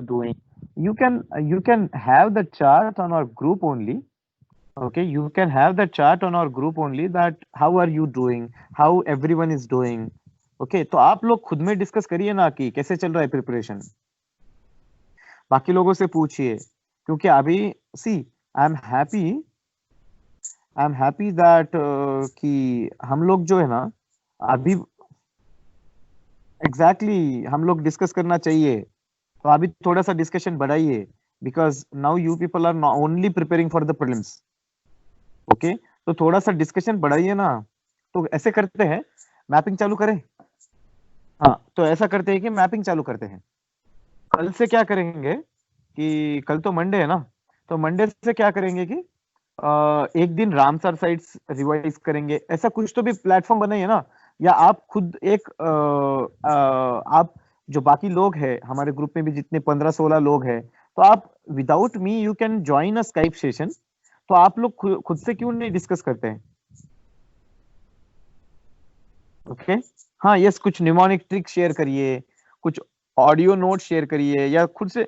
you doing? You can have the chart on our group only. Okay, you can have the chart on our group only that how are you doing, how everyone is doing. Okay, तो आप लोग खुद में discuss करिए ना कि कैसे चल रहा है प्रिपरेशन, बाकी लोगों से पूछिए, क्योंकि अभी सी आई एम हैप्पी दैट कि हम लोग जो है ना अभी एग्जैक्टली हम लोग डिस्कस करना चाहिए, तो अभी थोड़ा सा डिस्कशन बढ़ाइए, because now you people are only preparing for the prelims. Okay, तो थोड़ा सा डिस्कशन बढ़ाइए ना। तो ऐसे करते हैं, मैपिंग चालू करें। हाँ, तो ऐसा करते हैं कि मैपिंग चालू करते हैं। कल से क्या करेंगे कि कल तो मंडे है ना, तो मंडे से क्या करेंगे कि एक दिन रामसर साइट्स रिवाइज करेंगे, ऐसा कुछ तो भी प्लेटफॉर्म बनाइए ना। या आप खुद एक आप जो बाकी लोग हैं हमारे ग्रुप में भी जितने 15-16 लोग हैं, तो आप without me you can join a Skype session. तो आप लोग खुद से क्यों नहीं डिस्कस करते हैं? ओके, हाँ यस, कुछ निमोनिक ट्रिक शेयर करिए, कुछ ऑडियो नोट शेयर करिए, या खुद से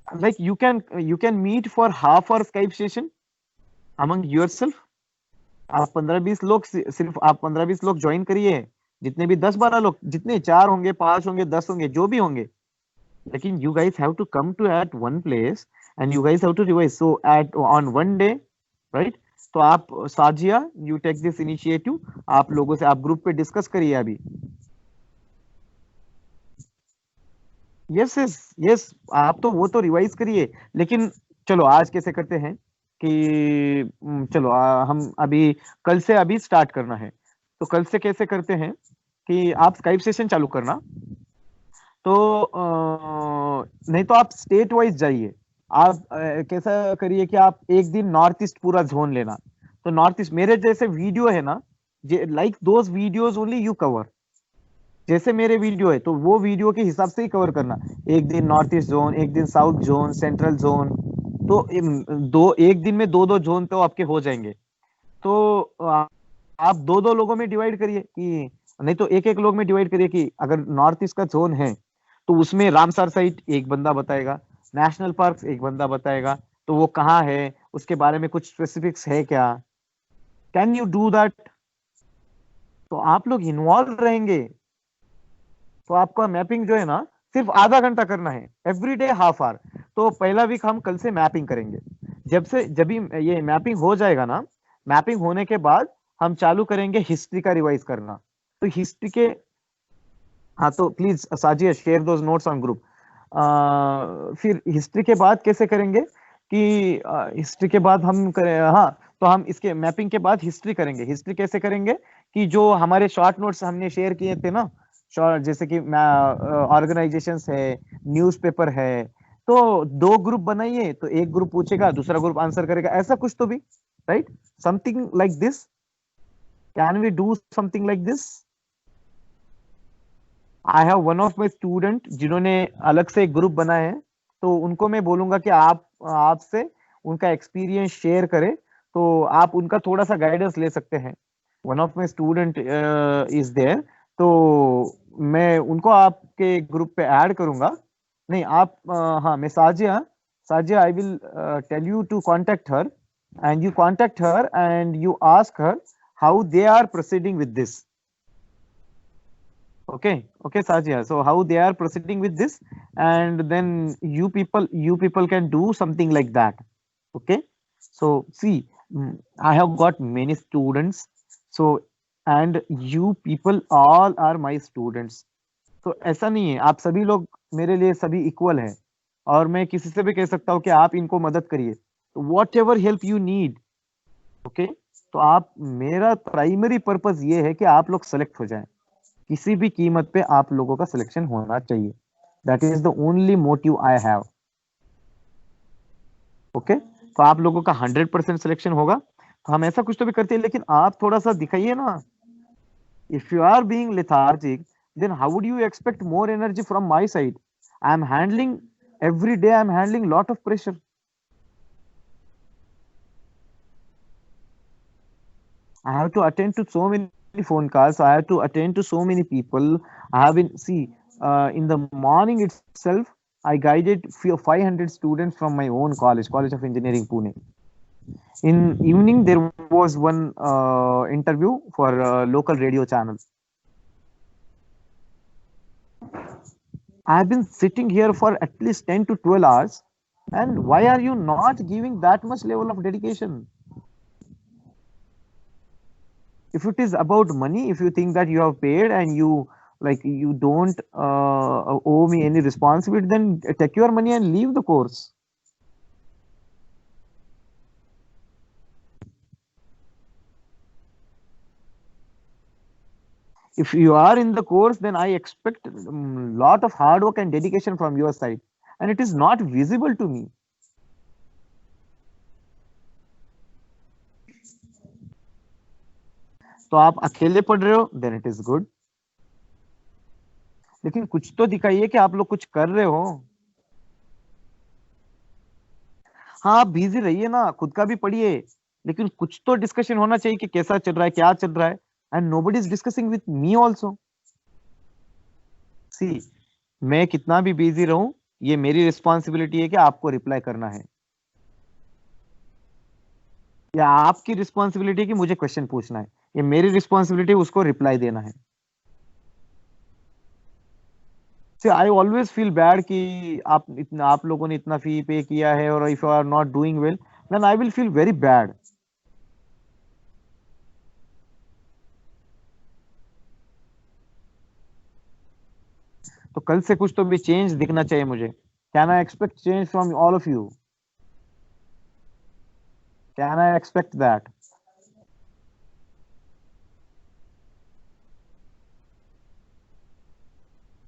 like you can meet for half hour Skype session among yourself. आप 15-20 लोग सिर्फ आप 15-20 लोग ज्वाइन करिए, जितने भी 10-12 लोग, जितने 4 होंगे, 5 होंगे, 10 होंगे, जो भी होंगे, लेकिन you guys have to come to at one place and you guys have to revise, so at on one day, right? तो आप Sajiya, you take this initiative, आप लोगों से आप ग्रुप पे डिस्कस करिए अभी। यस यस यस, आप तो वो तो रिवाइज करिए, लेकिन चलो आज कैसे करते हैं कि चलो हम अभी कल से अभी स्टार्ट करना है, तो कल से कैसे करते हैं कि आप स्काइप सेशन चालू करना। तो नहीं तो आप स्टेट वाइज जाइए। आप कैसा करिए कि आप एक दिन नॉर्थ ईस्ट पूरा जोन लेना। तो नॉर्थ ईस्ट मेरे जैसे वीडियो है ना, like those videos only you cover. जैसे मेरे वीडियो है तो वो वीडियो के हिसाब से ही कवर करना। एक दिन नॉर्थ ईस्ट जोन, एक दिन साउथ जोन, सेंट्रल जोन। तो दो एक दिन में दो दो जोन तो आपके हो जाएंगे। तो आप दो दो लोगों में डिवाइड करिए, कि नहीं तो एक एक लोग में डिवाइड करिए, कि अगर नॉर्थ ईस्ट का जोन है तो उसमें रामसर साइट एक बंदा बताएगा, नेशनल पार्क एक बंदा बताएगा, तो वो कहाँ है, उसके बारे में कुछ स्पेसिफिक्स है क्या, कैन यू डू दैट? तो आप लोग इन्वॉल्व रहेंगे, तो आपका मैपिंग जो है ना सिर्फ आधा घंटा करना है, एवरी डे हाफ आवर। तो पहला वीक हम कल से मैपिंग करेंगे। जब भी ये मैपिंग हो जाएगा ना, मैपिंग होने के बाद हम चालू करेंगे हिस्ट्री का रिवाइज करना। तो हिस्ट्री के, हाँ तो please Sajiya share those notes on group. फिर हिस्ट्री के बाद कैसे करेंगे कि हिस्ट्री के बाद हम करें, हाँ तो हम इसके मैपिंग के बाद हिस्ट्री करेंगे। हिस्ट्री कैसे करेंगे कि जो हमारे शॉर्ट नोट्स हमने शेयर किए थे ना, शॉर्ट जैसे कि ऑर्गेनाइजेशंस है, न्यूज़पेपर है, तो दो ग्रुप बनाइए, तो एक ग्रुप पूछेगा, दूसरा ग्रुप आंसर करेगा, ऐसा कुछ तो भी, right? Something like this, can we do something like this? I have one of my student जिन्होंने अलग से एक ग्रुप बनाए हैं, तो उनको मैं बोलूंगा कि आप आपसे उनका एक्सपीरियंस शेयर करें, तो आप उनका थोड़ा सा गाइडेंस ले सकते हैं। One of my student is there, तो मैं उनको आपके ग्रुप पे ऐड करूंगा। नहीं आप हाँ मैं Sajia, Sajia I will tell you to contact her, and you contact her and you ask her how they are proceeding with this. Okay, Sajia, so how they are proceeding with this, and then you people can do something like that. Okay, so see, I have got many students, so and you people all are my students. तो ऐसा नहीं है, आप सभी लोग मेरे लिए सभी इक्वल हैं, और मैं किसी से भी कह सकता हूँ कि आप इनको मदद करिए, तो what ever help you need. Okay, तो आप, मेरा प्राइमरी पर्पस ये है कि आप लोग सेलेक्ट हो जाएं, किसी भी कीमत पे आप लोगों का सिलेक्शन होना चाहिए। That is the only motive I have. Okay, तो आप लोगों का 100% सिलेक्शन होगा, तो हम ऐसा कुछ तो भी करते हैं, लेकिन आप थोड़ा सा दिखाइए ना। If you are being lethargic, then how would you expect more energy from my side? I am handling every day, I'm handling lot of pressure. I have to attend to so many phone calls. I have to attend to so many people. I have been, see, in the morning itself. I guided 500 students from my own college, College of Engineering, Pune. In evening, there was one interview for a local radio channel. I've been sitting here for at least 10 to 12 hours. And why are you not giving that much level of dedication? If it is about money, if you think that you have paid and you don't owe me any responsibility, then take your money and leave the course. If you are in the course, then I expect lot of hard work and dedication from your side, and it is not visible to me. तो आप अकेले पढ़ रहे हो, then it is good. लेकिन कुछ तो दिखाइए कि आप लोग कुछ कर रहे हो. हाँ, आप बिजी रहिए ना, खुद का भी पढ़िए, लेकिन कुछ तो डिस्कशन होना चाहिए कि कैसा चल रहा है, क्या चल रहा है. And nobody is discussing with me also. See, मैं कितना भी बिजी रहूं, ये मेरी रिस्पॉन्सिबिलिटी है कि आपको रिप्लाई करना है, या आपकी रिस्पॉन्सिबिलिटी है कि मुझे क्वेश्चन पूछना है. ये मेरी रिस्पॉन्सिबिलिटी उसको रिप्लाई देना है. आई ऑलवेज फील बैड कि आप लोगों ने इतना फी पे किया है, और if you are not doing well, then I will feel very bad. तो कल से कुछ तो भी चेंज दिखना चाहिए मुझे. Can I expect change from all of you? Can I expect that?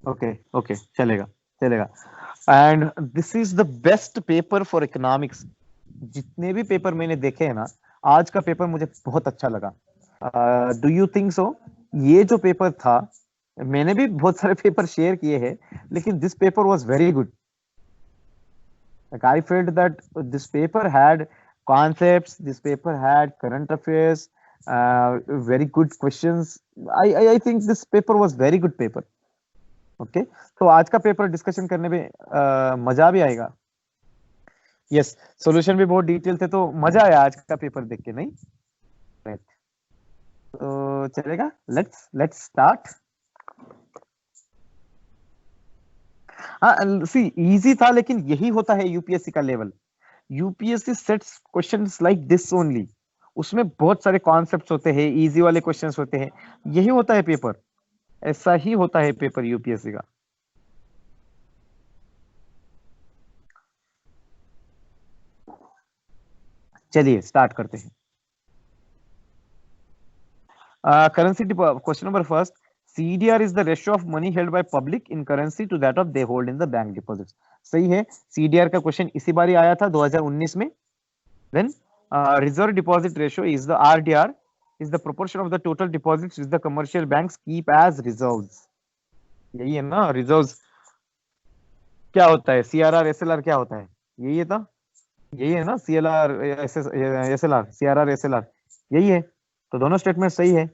Okay okay, चलेगा चलेगा. And this is the best paper for economics. जितने भी पेपर मैंने देखे हैं ना, आज का पेपर मुझे बहुत अच्छा लगा. Do you think so? ये जो पेपर था, मैंने भी बहुत सारे पेपर शेयर किए हैं, लेकिन this paper was very good. Like I felt that this paper had concepts, this paper had current affairs, very good questions. I think this paper was very good paper. Okay, तो आज का paper discussion करने में मजा भी आएगा. Yes, solution भी बहुत डिटेल थे, तो मजा आया आज का पेपर देख के, नहीं? Right. तो चलेगा, लेट्स स्टार्ट. हाँ, सी इजी था, लेकिन यही होता है यूपीएससी का level. UPSC sets questions like this only. उसमें बहुत सारे कॉन्सेप्ट्स होते हैं, इजी वाले क्वेश्चंस होते हैं. यही होता है पेपर, ऐसा ही होता है पेपर यूपीएससी का. चलिए स्टार्ट करते हैं. Currency question number first. CDR is the ratio of money held by public in currency to that of they hold in the bank deposits. सही है. CDR का क्वेश्चन इसी बार ही आया था 2019 में. Then reserve deposit ratio is the RDR is the proportion of the total deposits which the commercial banks keep as reserves. यही है ना reserves. क्या होता है CRR SLR? क्या होता है? यही है था, यही है ना CLR SLR, CRR SLR, यही है. तो दोनों स्टेटमेंट सही है.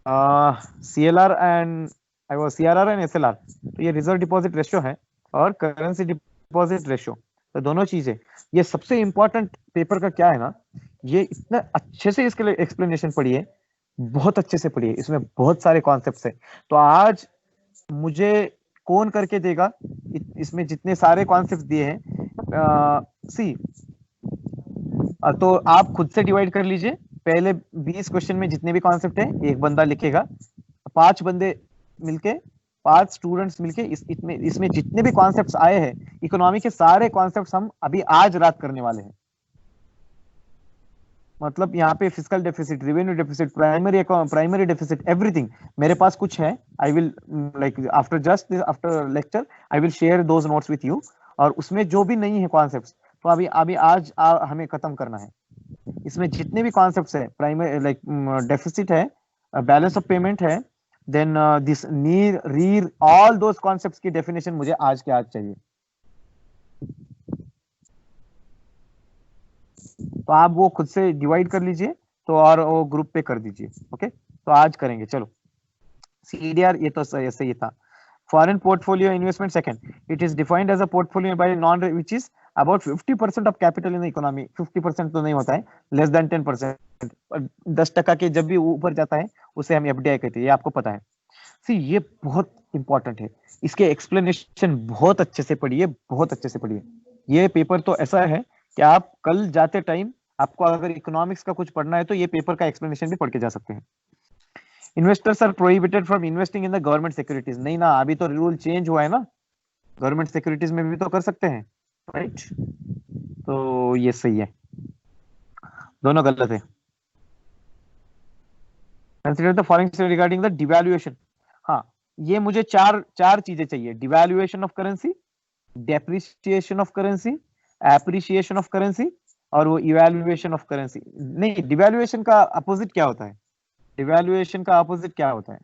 CLR and CRR and SLR, तो ये रिजर्व डिपॉजिट रेशियो है, और करेंसी डिपॉजिट रेशियो, तो दोनों चीजें. ये सबसे इंपॉर्टेंट पेपर का क्या है ना, ये इतना अच्छे से इसके लिए एक्सप्लेनेशन पढ़िए, बहुत अच्छे से पढ़िए, इसमें बहुत सारे कॉन्सेप्ट्स है. तो आज मुझे कौन करके देगा इसमें जितने सारे कॉन्सेप्ट दिए हैं. सी, तो आप खुद से डिवाइड कर लीजिए. पहले 20 क्वेश्चन में जितने भी कॉन्सेप्ट है, एक बंदा लिखेगा. 5 बंदे मिलके, 5 स्टूडेंट्स मिलके इसमें जितने भी कॉन्सेप्ट्स आए हैं इकोनॉमी के, सारे कॉन्सेप्ट्स हम अभी आज रात करने वाले हैं. मतलब यहाँ पे fiscal deficit, revenue deficit, primary deficit, everything मेरे पास कुछ है. I will like after lecture I will share those notes with you. और उसमें जो भी नहीं है कॉन्सेप्ट्स, तो अभी आज हमें खत्म करना है. इसमें जितने भी कॉन्सेप्ट्स है, प्राइमरी लाइक डेफिसिट है, बैलेंस ऑफ पेमेंट है, देन दिस नीर रीर, ऑल दोस कॉन्सेप्ट्स की डेफिनेशन मुझे आज के आज चाहिए. तो आप वो खुद से डिवाइड कर लीजिए, तो और वो ग्रुप पे कर दीजिए. ओके, तो आज करेंगे. चलो, CDR ये तो सही था. Foreign portfolio investment second. It is defined as a portfolio by non which is about 50% of capital in the economy. 50% तो नहीं होता है, less than 10%. 10% के जब भी ऊपर जाता है उसे हम एफडीआई कहते हैं, ये आपको पता है. सी ये बहुत इंपॉर्टेंट है, इसके एक्सप्लेनेशन बहुत अच्छे से पढ़िए, बहुत अच्छे से पढ़िए. ये पेपर तो ऐसा है कि आप कल जाते टाइम आपको अगर इकोनॉमिक्स का कुछ पढ़ना है तो ये पेपर का एक्सप्लेनेशन भी पढ़ के जा सकते हैं. Investors are prohibited from investing in the government securities. नहीं ना, अभी तो रूल चेंज हुआ है ना, गवर्नमेंट सिक्योरिटीज में भी तो कर सकते हैं, राइट? तो ये सही है, दोनों गलत है. Consider the following regarding the devaluation. हाँ, ये मुझे चार चीजें चाहिए. Devaluation of currency, depreciation of currency, appreciation of currency और वो इवैल्यूएशन ऑफ करेंसी. नहीं, डिवैल्यूएशन का अपोजिट क्या होता है? डिवैल्यूएशन का अपोजिट क्या होता है?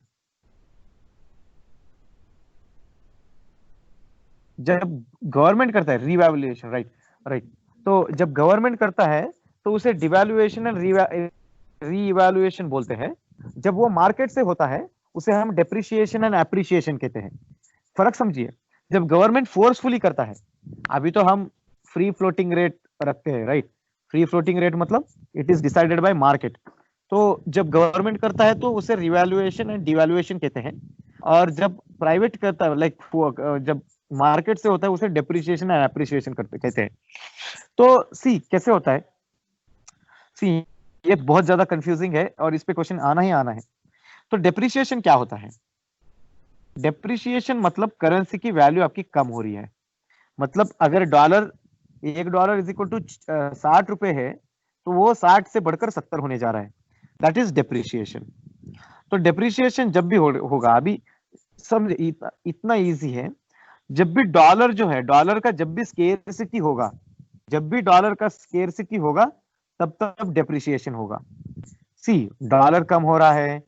जब गवर्नमेंट करता है रिवैल्यूएशन, राइट राइट. तो जब गवर्नमेंट करता है तो उसे डिवैल्यूएशन एंड रीइवैल्यूएशन बोलते हैं. जब वो मार्केट से होता है उसे हम डेप्रिसिएशन एंड एप्रिसिएशन कहते हैं. फर्क समझिए. जब गवर्नमेंट फोर्सफुली करता है, अभी तो हम फ्री फ्लोटिंग रेट रखते हैं, राइट? फ्री फ्लोटिंग रेट मतलब it is decided by market. तो जब गवर्नमेंट करता है तो उसे रिवैल्यूएशन एंड डिवैल्यूएशन कहते हैं. और जब प्राइवेट करता है, लाइक जब मार्केट से होता है उसे डेप्रिसिएशन एंड एप्रिसिएशन करते कहते हैं. तो सी कैसे होता है? सी ये बहुत ज्यादा कंफ्यूजिंग है और इस पे क्वेश्चन आना ही आना है. तो डेप्रिसिएशन क्या होता है? डेप्रिसिएशन मतलब करेंसी की वैल्यू आपकी कम हो रही है. मतलब अगर $1 इज इक्वल टू 60 रुपए है तो वो 60 से बढ़कर 70 होने जा रहा है. That is depreciation. तो डेप्रिसिएशन जब भी होगा, अभी समझ इतना इजी है. जब भी डॉलर जो है, डॉलर का जब भी स्केर्सिटी होगा, जब भी डॉलर का स्केर्सिटी होगा तब तब डेप्रिसिएशन होगा. सी डॉलर कम हो रहा है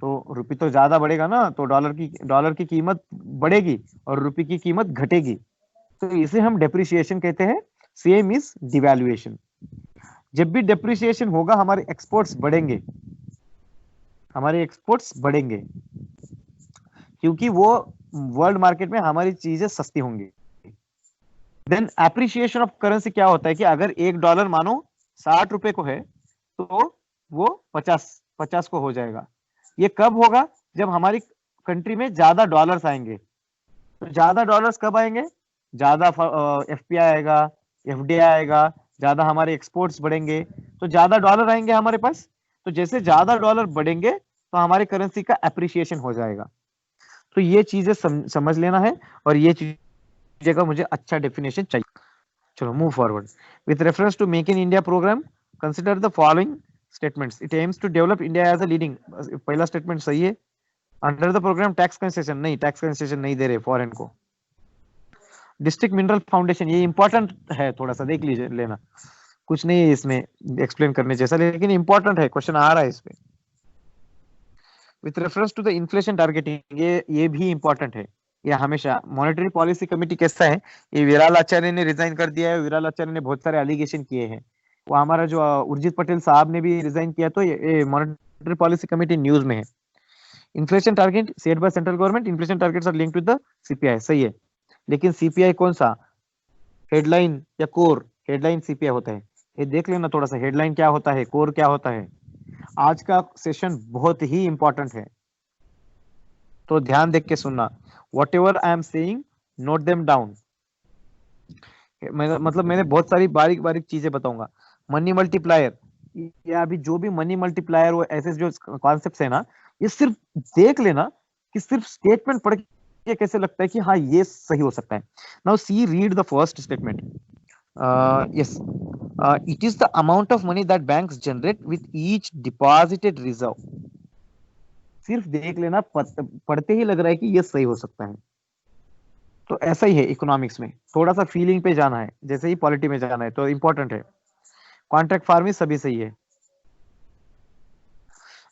तो रुपी तो ज्यादा बढ़ेगा ना, तो डॉलर की कीमत बढ़ेगी और रुपी की कीमत घटेगी. तो इसे हम डेप्रिसिएशन कहते हैं. Same is devaluation. जब भी डेप्रिसिएशन होगा हमारे एक्सपोर्ट्स बढ़ेंगे, हमारे एक्सपोर्ट्स बढ़ेंगे क्योंकि वो वर्ल्ड मार्केट में हमारी चीजें सस्ती होंगी. देन एप्रिसिएशन ऑफ करेंसी क्या होता है कि अगर $1 मानो 60 रुपए को है तो वो 50 को हो जाएगा. ये कब होगा? जब हमारी कंट्री में ज्यादा डॉलर्स आएंगे. तो ज्यादा डॉलर्स कब आएंगे? ज्यादा एफपीआई आएगा, एफडीआई आएगा, ज्यादा हमारे एक्सपोर्ट्स बढ़ेंगे, तो ज्यादा डॉलर आएंगे हमारे पास. तो जैसे ज्यादा डॉलर बढ़ेंगे तो हमारी करेंसी का एप्रिसिएशन हो जाएगा. तो ये चीजें समझ लेना है और ये चीजें का मुझे अच्छा डेफिनेशन चाहिए. चलो move forward. With reference to make in India programme consider the following statements. It aims to develop India as a leading. पहला स्टेटमेंट सही है. Under the programme tax concession, नहीं, टैक्स कंसेशन नहीं दे रहे फॉरेन को. डिस्ट्रिक्ट मिनरल फाउंडेशन, ये important है, थोड़ा सा देख लीजिए लेना. कुछ नहीं है इसमें एक्सप्लेन करने जैसा, लेकिन इंपॉर्टेंट है, क्वेश्चन आ रहा है इसमें. With reference to the inflation targeting, ये भी इंपॉर्टेंट है. ये हमेशा मॉनेटरी पॉलिसी कमेटी कैसा है, ये विराल आचार्य ने रिजाइन कर दिया है. विराल आचार्य ने बहुत सारे एलिगेशन किए हैं. वो हमारा जो उर्जित पटेल साहब ने भी रिजाइन किया, तो ये मॉनेटरी पॉलिसी कमेटी न्यूज में है. Inflation target set by central government. Inflation targets are linked with the CPI, सही है. लेकिन सीपीआई कौन सा, हेडलाइन या कोर? हेडलाइन सीपीआई होता है. ये देख लेना थोड़ा सा, हेडलाइन क्या होता है, कोर क्या होता है. आज का सेशन बहुत ही इंपॉर्टेंट है, तो ध्यान देख के सुनना. What ever I am saying, note them down. मतलब मैंने बहुत सारी बारीक बारीक चीजें बताऊंगा. मनी मल्टीप्लायर, या अभी जो भी मनी मल्टीप्लायर वो ऐसे जो कॉन्सेप्ट्स है ना, ये सिर्फ देख लेना कि सिर्फ स्टेटमेंट पढ़ के कैसे लगता है कि हाँ ये सही हो सकता है. Now see read the first statement. Yes, it is the amount of money that banks generate with each deposited reserve. सिर्फ देख लेना, पढ़ते ही लग रहा है कि ये सही हो सकता है. तो ऐसा ही है इकोनॉमिक्स में, थोड़ा सा फीलिंग पे जाना है, जैसे ही पॉलिटी में जाना है, तो इंपॉर्टेंट है. कॉन्ट्रैक्ट फार्मिंग सभी सही है.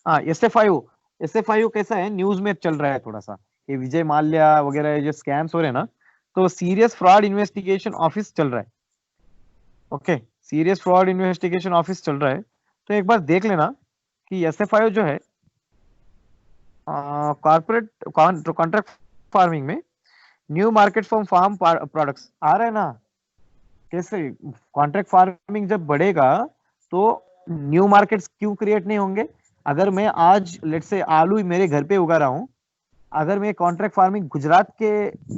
हाँ, एसएफआईओ कैसा है, न्यूज में चल रहा है थोड़ा सा. ये विजय माल्या वगैरह जो स्कैम्स हो रहे हैं ना, तो सीरियस फ्रॉड इन्वेस्टिगेशन ऑफिस चल रहा है. Okay, serious fraud investigation office चल रहा है. तो एक बार देख लेना कि एसएफआईओ जो है, कॉर्पोरेट कॉन्ट्रैक्ट फार्मिंग में new market from farm products आ रहा है ना। कैसे कॉन्ट्रैक्ट फार्मिंग जब बढ़ेगा तो न्यू मार्केट्स क्यों क्रिएट नहीं होंगे? अगर मैं आज लेट्स से आलू मेरे घर पे उगा रहा हूँ, अगर मैं कॉन्ट्रैक्ट फार्मिंग गुजरात के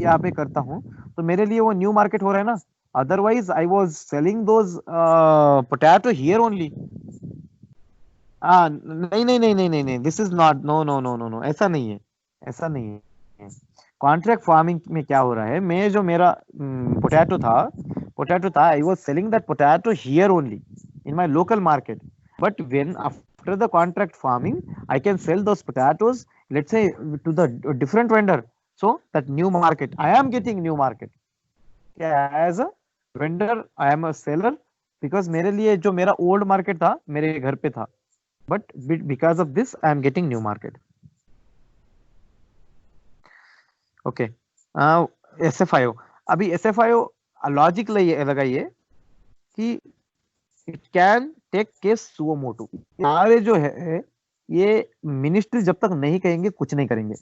यहाँ पे करता हूँ तो मेरे लिए वो न्यू मार्केट हो रहा है ना। Otherwise I was selling those potato here only. नहीं नहीं नहीं नहीं नहीं नहीं, this is not, no no no no no, ऐसा नहीं है, ऐसा नहीं है। कॉन्ट्रैक्ट फार्मिंग में क्या हो रहा है, मैं जो मेरा पोटैटो था I was selling that potato here only in my local market, but when after the contract farming I can sell those potatoes let's say to the different vendor, so that new market I am getting new market as a vendor, I am a seller, because मेरे लिए जो मेरा old market था मेरे घर पे था, but because of this I am getting new market. Okay. SFIO, अभी SFIO लॉजिक लगाइए कि it can take case suo motu. सारे जो है ये मिनिस्ट्री जब तक नहीं कहेंगे कुछ नहीं करेंगे,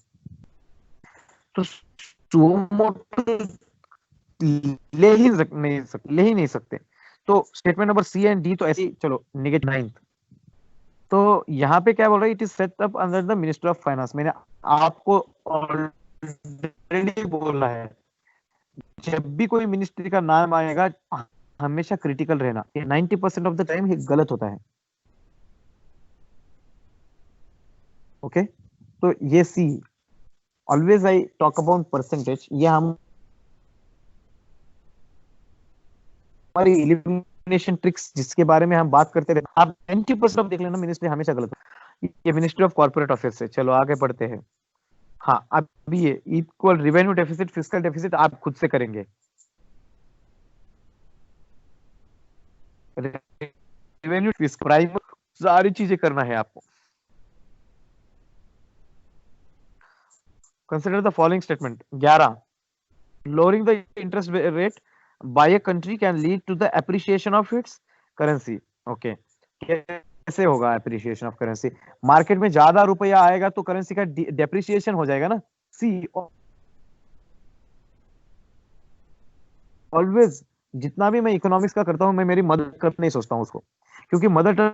तो सुओ मोटो ले ही नहीं सकते। तो statement number C and D तो ऐसे ही चलो नेगेटिव 9। तो यहाँ पे क्या बोल रहा है, it is set up under the minister of finance. मैंने आपको ऑलरेडी बोला है, जब भी कोई मिनिस्ट्री का नाम आएगा हमेशा क्रिटिकल रहना, 90% ऑफ द टाइम ये गलत होता है। ओके तो ये see, always I talk about percentage, ये हम हमारी इलिमिनेशन ट्रिक्स जिसके बारे में हम बात करते रहते, आप 90% ऑफ देख लेना मिनिस्ट्री हमेशा गलत है। ये मिनिस्ट्री ऑफ कॉर्पोरेट अफेयर्स है। चलो आगे बढ़ते हैं। हाँ अब ये equal revenue deficit fiscal deficit आप खुद से करेंगे, रेवेन्यू फिस्कल प्राइम सारी चीजें करना है आपको। Consider the following statement 11, lowering the interest rate by a country can lead to the appreciation of its currency. Okay, कैसे होगा appreciation of currency? मार्केट में ज्यादा रुपया आएगा तो करेंसी का डेप्रिसिएशन हो जाएगा ना। सी ऑलवेज जितना भी मैं इकोनॉमिक्स का करता हूं मैं मेरी मदर टंग नहीं सोचता हूं उसको, क्योंकि मदर टंग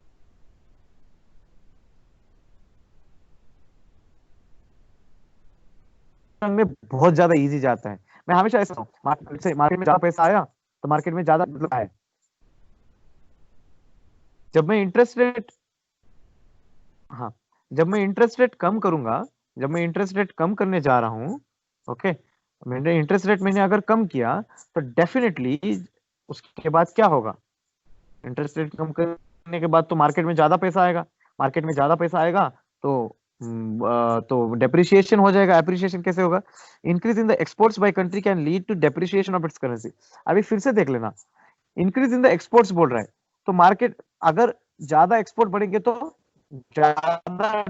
में बहुत ज्यादा इजी जाता है। मैं हमेशा ऐसा हूं, मार्केट में ज्यादा पैसा आया तो मार्केट में ज्यादा मतलब आया। जब मैं इंटरेस्ट रेट, हाँ, जब मैं इंटरेस्ट रेट कम करूंगा, जब मैं इंटरेस्ट रेट कम करने जा रहा हूं, ओके, मैंने इंटरेस्ट रेट मैंने अगर कम किया तो डेफिनेटली उसके बाद क्या होगा, इंटरेस्ट रेट कम करने के बाद तो मार्केट में ज्यादा पैसा आएगा, मार्केट में ज्यादा पैसा आएगा तो तो डेप्रिसिएशन हो जाएगा। एप्रिसिएशन कैसे होगा? Increase in the exports by country can lead to depreciation of its currency. अभी फिर से देख लेना, इंक्रीज इन द एक्सपोर्ट्स बोल रहा है, तो मार्केट अगर ज्यादा एक्सपोर्ट बढ़ेंगे तो ज्यादा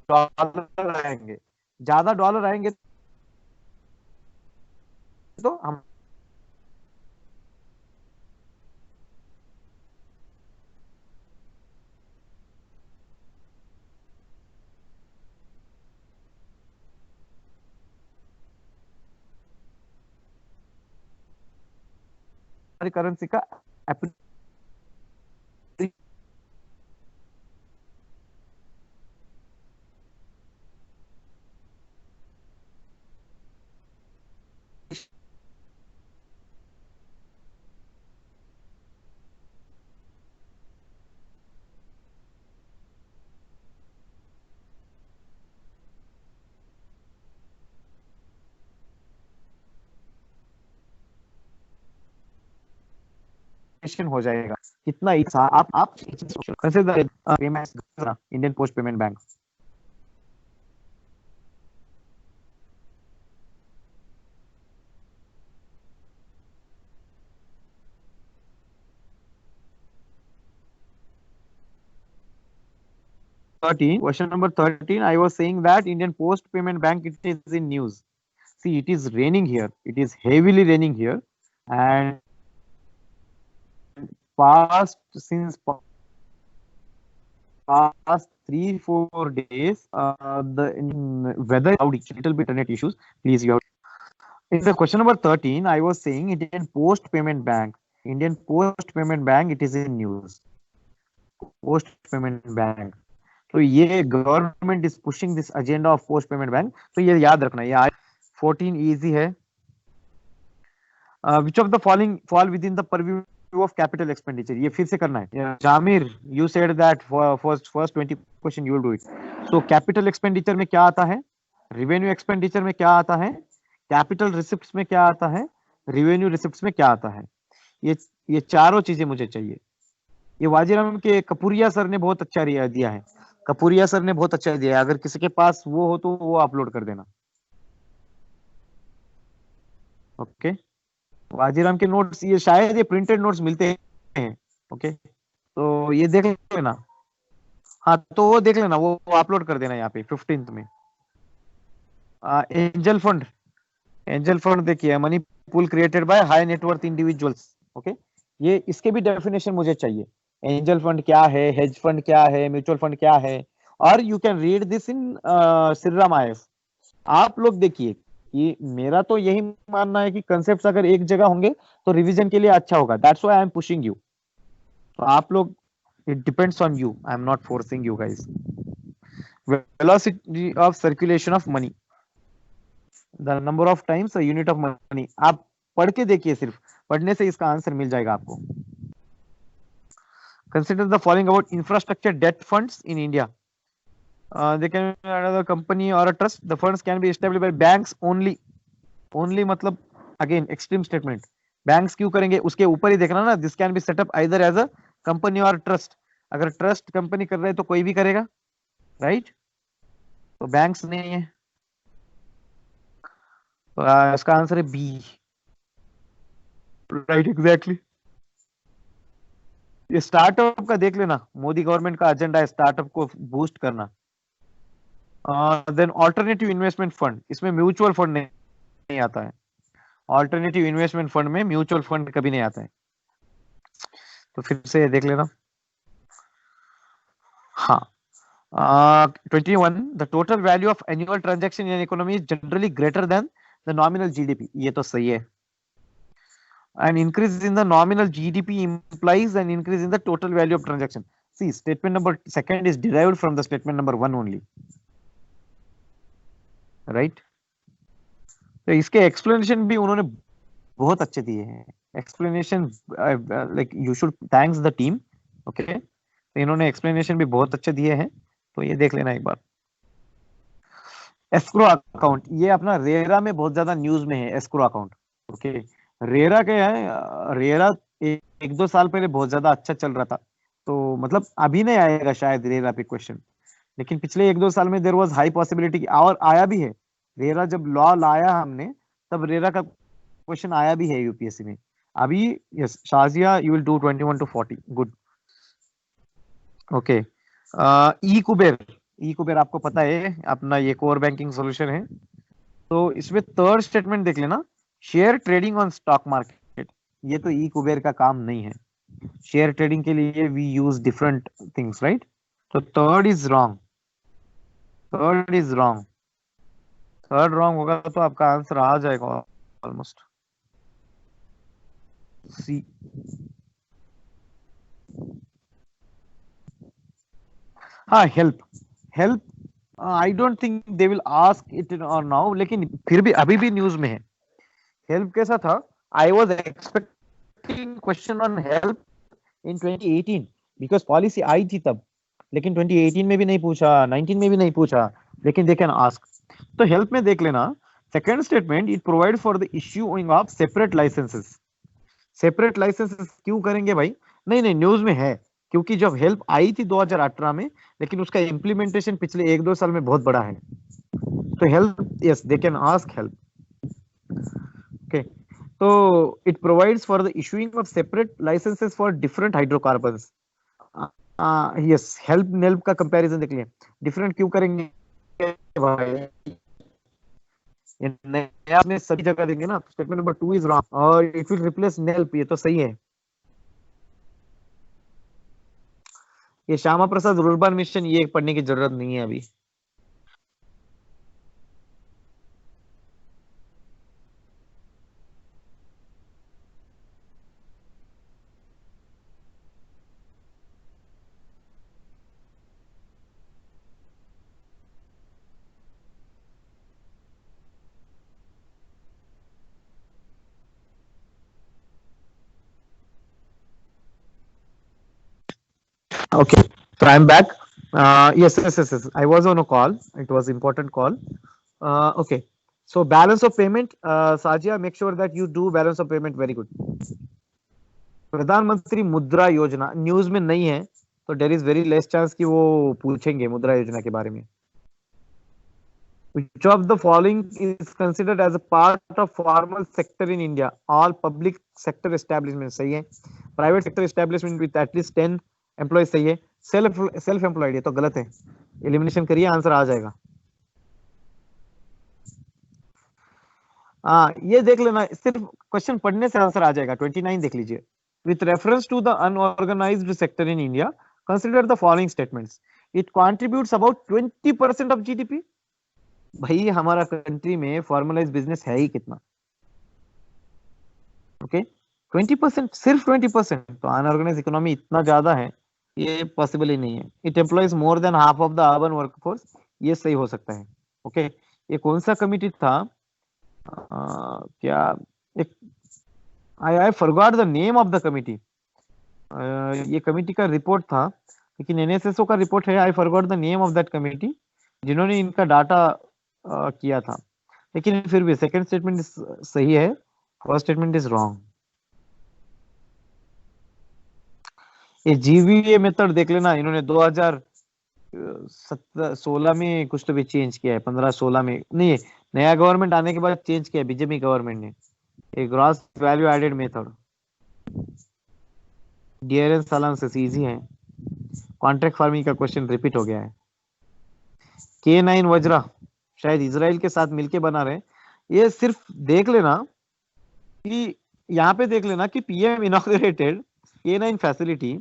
डॉलर आएंगे, ज्यादा डॉलर आएंगे तो हमारी करेंसी का appreciation हो जाएगा। कितना आप consider Indian post payment bank. Question number 13, I was saying that Indian Post Payment Bank, it is in news. See, it is raining here. It is heavily raining here, and past since past 3-4 days. The weather is cloudy, little bit internet issues. Please, you have. In the question number 13, I was saying Indian Post Payment Bank. Indian Post Payment Bank, it is in news. Post Payment Bank. तो ये government is pushing this agenda of post payment bank. तो ये याद रखना. ये 14 easy है. Which of the following fall within the purview of capital expenditure? ये फिर से करना है. Jamir, you said that for first 20 question you will do it. So capital expenditure में क्या आता है, revenue expenditure में क्या आता है, capital receipts में क्या आता है, revenue receipts में क्या आता है. ये चारों चीजें मुझे चाहिए. ये वाजीराम के कपूरिया सर ने बहुत अच्छा दिया है. कपूरिया सर ने बहुत अच्छा दिया है. अगर किसी के पास वो हो तो वो अपलोड कर देना. ओके. वाजीराम के नोट्स, ये शायद ये प्रिंटेड नोट्स मिलते हैं. ओके, तो ये देख लेना. हाँ, तो वो देख लेना, वो अपलोड कर देना यहाँ पे 15th में. Angel fund. एंजल फंड देखिए, money pool created by high net worth individuals. Okay, ये इसके भी डेफिनेशन मुझे चाहिए. एंजल फंड क्या है, हेज फंड क्या है, म्यूचुअल फंड क्या है. और you can read this in Shriram IAF. आप लोग देखिए कि मेरा तो यही मानना है कि कंसेप्ट्स अगर एक जगह होंगे तो रिवीजन के लिए अच्छा होगा. That's why I am pushing you. तो आप लोग, it depends on you. I am not forcing you guys. Velocity of circulation of money, the number of times a unit of money. आप पढ़ के देखिए, सिर्फ पढ़ने से इसका आंसर मिल जाएगा आपको. Consider the following about infrastructure debt funds in India. They can be another company or a trust. The funds can be established by banks only. Only मतलब again extreme statement. Banks क्यों करेंगे, उसके ऊपर ही देखना ना. This can be set up either as a company or trust. अगर trust company कर रहे हैं तो कोई भी करेगा, राइट? तो बैंक्स नहीं है. तो इसका आंसर है बी. Right, exactly. ये स्टार्टअप का देख लेना. मोदी गवर्नमेंट का एजेंडा है स्टार्टअप को बूस्ट करना. देन ऑल्टरनेटिव इन्वेस्टमेंट फंड, इसमें म्यूचुअल फंड नहीं आता है. ऑल्टरनेटिव इन्वेस्टमेंट फंड में म्यूचुअल फंड कभी नहीं आता है. तो फिर से देख लेना. हाँ. 21, the total value of annual transaction in economy is generally greater than the nominal GDP. ये तो सही है. An increase in the nominal GDP implies an increase in the total value of transaction. See, statement number 2 is derived from the statement number 1 only, right? तो इसके explanation भी उन्होंने बहुत अच्छे दिए हैं. Explanation like you should thanks the team. Okay, तो इन्होंने explanation भी बहुत अच्छे दिए हैं. तो ये देख लेना एक बार. escrow account, ये अपना रेरा में बहुत ज्यादा न्यूज में है. escrow account. Okay, रेरा क्या है, रेरा 1-2 साल पहले बहुत ज्यादा अच्छा चल रहा था. तो मतलब अभी नहीं आएगा शायद रेरा पे क्वेश्चन, लेकिन पिछले 1-2 साल में देयर वाज हाई पॉसिबिलिटी, और आया भी है. रेरा जब लॉ लाया हमने, तब रेरा का क्वेश्चन आया भी है यूपीएससी में. अभी yes Shazia, you will do 21 to 40. Good. Okay. ई कुबेर आपको पता है अपना ये कोर बैंकिंग सॉल्यूशन है. तो इसमें थर्ड स्टेटमेंट देख लेना, share trading on stock market. ये तो ई कुबेर का काम नहीं है. शेयर ट्रेडिंग के लिए we use different things, right? तो third is wrong. Third wrong होगा तो आपका आंसर आ जाएगा ऑलमोस्ट. सी. हाँ, help. I don't think they will ask it और नाउ, लेकिन फिर भी अभी भी न्यूज में है. हेल्प कैसा था? I was expecting question on help in 2018 because policy आई थी तब, लेकिन 2018 में भी नहीं पूछा, 19 में भी नहीं पूछा, लेकिन दे कैन आस्क. तो हेल्प में देख लेना, second statement, it provide for the issuing of separate licences. Separate licences क्यों करेंगे भाई? नहीं, न्यूज में है, क्योंकि जब हेल्प आई थी 2018 में, लेकिन उसका इम्प्लीमेंटेशन पिछले 1-2 साल में बहुत बड़ा है. तो help, yes, they can ask help. Okay, so it provides for the issuing of separate licenses for different hydrocarbons. Yes, help NELP का comparison देख लिया. Different क्यों करेंगे भाई? नया आपने सभी जगह देंगे ना. Statement number 2 is wrong और it will replace NELP. ये तो सही है. ये श्यामा प्रसाद रुर्बन मिशन, ये पढ़ने की जरूरत नहीं है अभी। Okay, so I'm back. Yes. I was on a call. It was important call. Okay. So balance of payment, Sajia, make sure that you do balance of payment very good. प्रधानमंत्री मुद्रा योजना न्यूज में नहीं है, तो there is very less chance कि वो पूछेंगे मुद्रा योजना के बारे में। Which of the following is considered as a part of formal sector in India? All public sector establishment सही है। Private sector establishment with at least 10 employees सही है। सेल्फ एम्प्लॉयड ये तो गलत है, एलिमिनेशन करिए, आंसर आ जाएगा। हाँ, ये देख लेना, सिर्फ क्वेश्चन पढ़ने से आंसर आ जाएगा। 29 देख लीजिए। With reference to the unorganized sector in India, consider the following statements. It contributes about 20% of GDP. भाई हमारा कंट्री में फॉर्मलाइज बिजनेस है ही कितना? ओके, 20%, सिर्फ 20%, तो अनऑर्गेनाइज इकोनॉमी इतना ज्यादा है, ये पॉसिबल ही नहीं है। It employees more than half of the urban workforce, ये सही हो सकता है। ओके, ये कौन सा कमिटी था? क्या एक, I forgot the name of the committee. ये कमिटी का रिपोर्ट था, लेकिन एनएसएसओ का रिपोर्ट है। I forgot the name of that committee जिन्होंने इनका डाटा किया था। लेकिन फिर भी सेकंड स्टेटमेंट सही है, फर्स्ट स्टेटमेंट इज रॉन्ग। ये जीवीए मेथड देख लेना, इन्होंने 2016 में कुछ तो भी चेंज किया है, 15-16 में नहीं, नया गवर्नमेंट आने के बाद चेंज किया बीजेपी गवर्नमेंट ने। ये gross value added method, dearness allowances easy है। कॉन्ट्रैक्ट फार्मिंग का क्वेश्चन रिपीट हो गया है। K9 वज्रा शायद इजराइल के साथ मिलके बना रहे। ये सिर्फ देख लेना कि यहाँ पे देख लेना कि पीएम इनॉग्रेटेड K9 फैसिलिटी।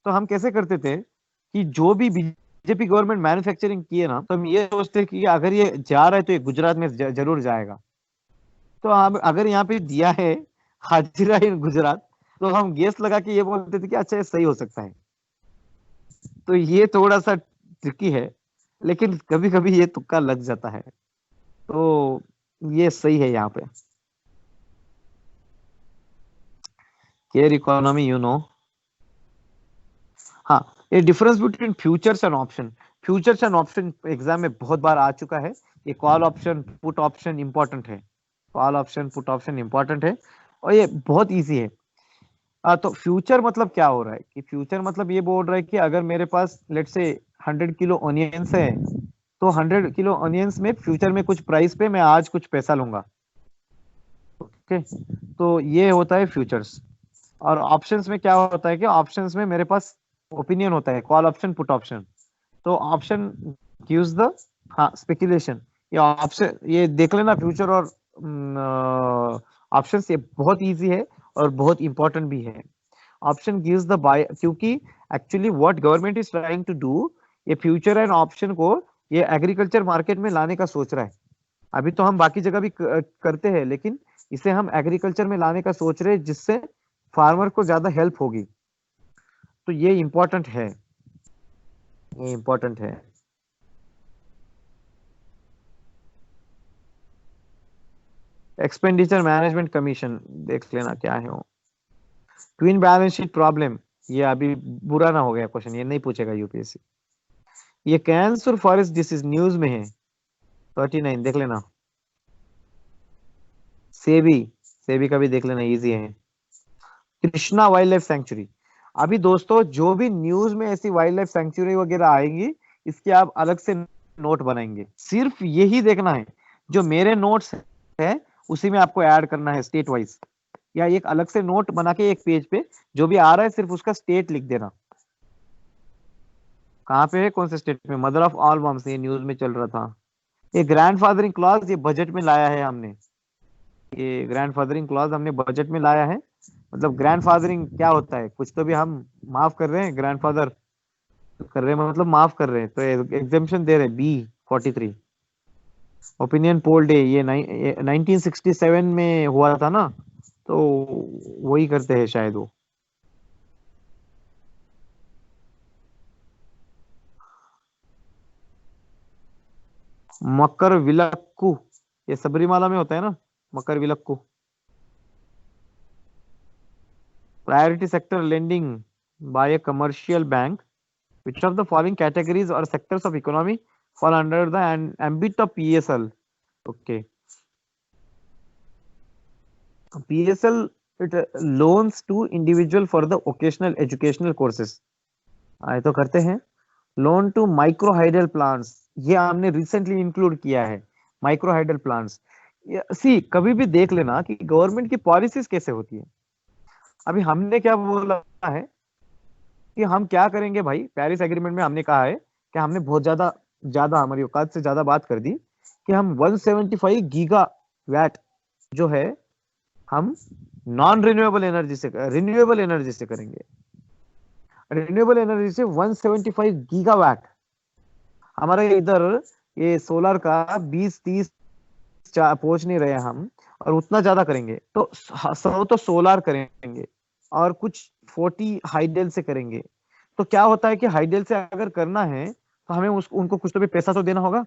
तो हम कैसे करते थे कि जो भी बीजेपी गवर्नमेंट मैन्युफैक्चरिंग किए ना, तो हम ये सोचते कि अगर ये जा रहा है तो ये गुजरात में जरूर जाएगा। तो हम अगर यहाँ पे दिया है हाजिरा इन गुजरात, तो हम गेस लगा के ये बोलते थे कि अच्छा ये सही हो सकता है। तो ये थोड़ा सा ट्रिकी है, लेकिन कभी कभी ये तुक्का लग जाता है, तो ये सही है यहाँ पे। Care economy you know. हाँ, ये difference between futures and option, futures and option exam में बहुत बार आ चुका है। ये call option put option important है, call option put option important है, और ये बहुत इजी है। तो फ्यूचर मतलब क्या हो रहा है कि फ्यूचर मतलब ये बोल रहा है कि अगर मेरे पास लेट्स से 100 किलो ऑनियंस है, तो 100 किलो ऑनियंस में फ्यूचर में कुछ प्राइस पे मैं आज कुछ पैसा लूंगा। ओके, तो ये होता है फ्यूचर्स। और ऑप्शंस में क्या होता है कि ऑप्शंस में मेरे पास ओपिनियन होता है, कॉल ऑप्शन पुट ऑप्शन। तो ऑप्शन गिव्स द, हाँ, स्पेकुलेशन। ये ऑप्शन ये देख लेना, फ्यूचर और ऑप्शंस, ये बहुत इजी है और बहुत इंपॉर्टेंट भी है। ऑप्शन गिव्स द बाय, क्योंकि actually what government is trying to do, ये फ्यूचर एंड ऑप्शन को ये एग्रीकल्चर मार्केट में लाने का सोच रहा है। अभी तो हम बाकी जगह भी करते हैं, लेकिन इसे हम एग्रीकल्चर में लाने का सोच रहे हैं, जिससे फार्मर को ज्यादा हेल्प होगी। तो ये इंपॉर्टेंट है, ये इंपॉर्टेंट है। एक्सपेंडिचर मैनेजमेंट कमीशन देख लेना क्या है वो। ट्विन बैलेंस शीट प्रॉब्लम, ये अभी बुरा ना हो गया क्वेश्चन, ये नहीं पूछेगा यूपीएससी। ये कैंसर फॉरेस्ट डिसीज न्यूज में है, 39 देख लेना। सेबी, सेबी का भी देख लेना, इजी है। कृष्णा वाइल्ड लाइफ सेंचुरी, अभी दोस्तों जो भी न्यूज में ऐसी वाइल्ड लाइफ सेंचुरी वगैरह आएंगी, इसके आप अलग से नोट बनाएंगे। सिर्फ यही देखना है, जो मेरे नोट्स है उसी में आपको ऐड करना है स्टेट वाइज, या एक अलग से नोट बना के एक पेज पे जो भी आ रहा है सिर्फ उसका स्टेट लिख देना। कहाँ पे है, कौन से स्टेट में? मदर ऑफ ऑल वर्म्स, ये न्यूज में चल रहा था। ये ग्रैंडफादरिंग क्लॉज, ये बजट में लाया है हमने, ये ग्रैंडफादरिंग क्लॉज हमने बजट में लाया है। मतलब ग्रैंडफादरिंग क्या होता है, कुछ तो भी हम माफ कर रहे हैं ग्रैंडफादर कर रहे हैं, मतलब माफ कर रहे हैं, तो एग्जाम्पशन दे रहे हैं बी 43। ओपिनियन पोल डे ये 1967 में हुआ था ना, तो वही करते हैं शायद वो। मकर विलक्कू, ये सबरीमाला में होता है ना, Makara Vilakku. Priority sector lending by a commercial bank, which of the following categories or sectors of economy fall under the ambit of PSL? Okay, PSL, it loans to individual for the occasional educational courses। आए तो करते हैं। Loan to micro hydel plants, ये हमने recently include किया है। Micro hydel plants, सी कभी भी देख लेना कि गवर्नमेंट की पॉलिसीज कैसे होती है। अभी हमने क्या बोला है कि हम क्या करेंगे भाई, पेरिस एग्रीमेंट में हमने कहा है कि हमने बहुत ज्यादा ज्यादा हमारी औकात से ज्यादा बात कर दी कि हम 175 गीगा वैट जो है हम नॉन रिन्यूएबल एनर्जी से, रिन्यूएबल एनर्जी से करेंगे। रिन्यूएबल एनर्जी से 175 गीगावाट। हमारे इधर ये सोलर का 20-30 पहुंच नहीं रहे हम, और उतना ज्यादा करेंगे तो 100 तो सोलर करेंगे और कुछ 40 हाइडल से करेंगे। तो क्या होता है कि हाइडल से अगर करना है तो हमें उनको कुछ तो भी पैसा तो देना होगा।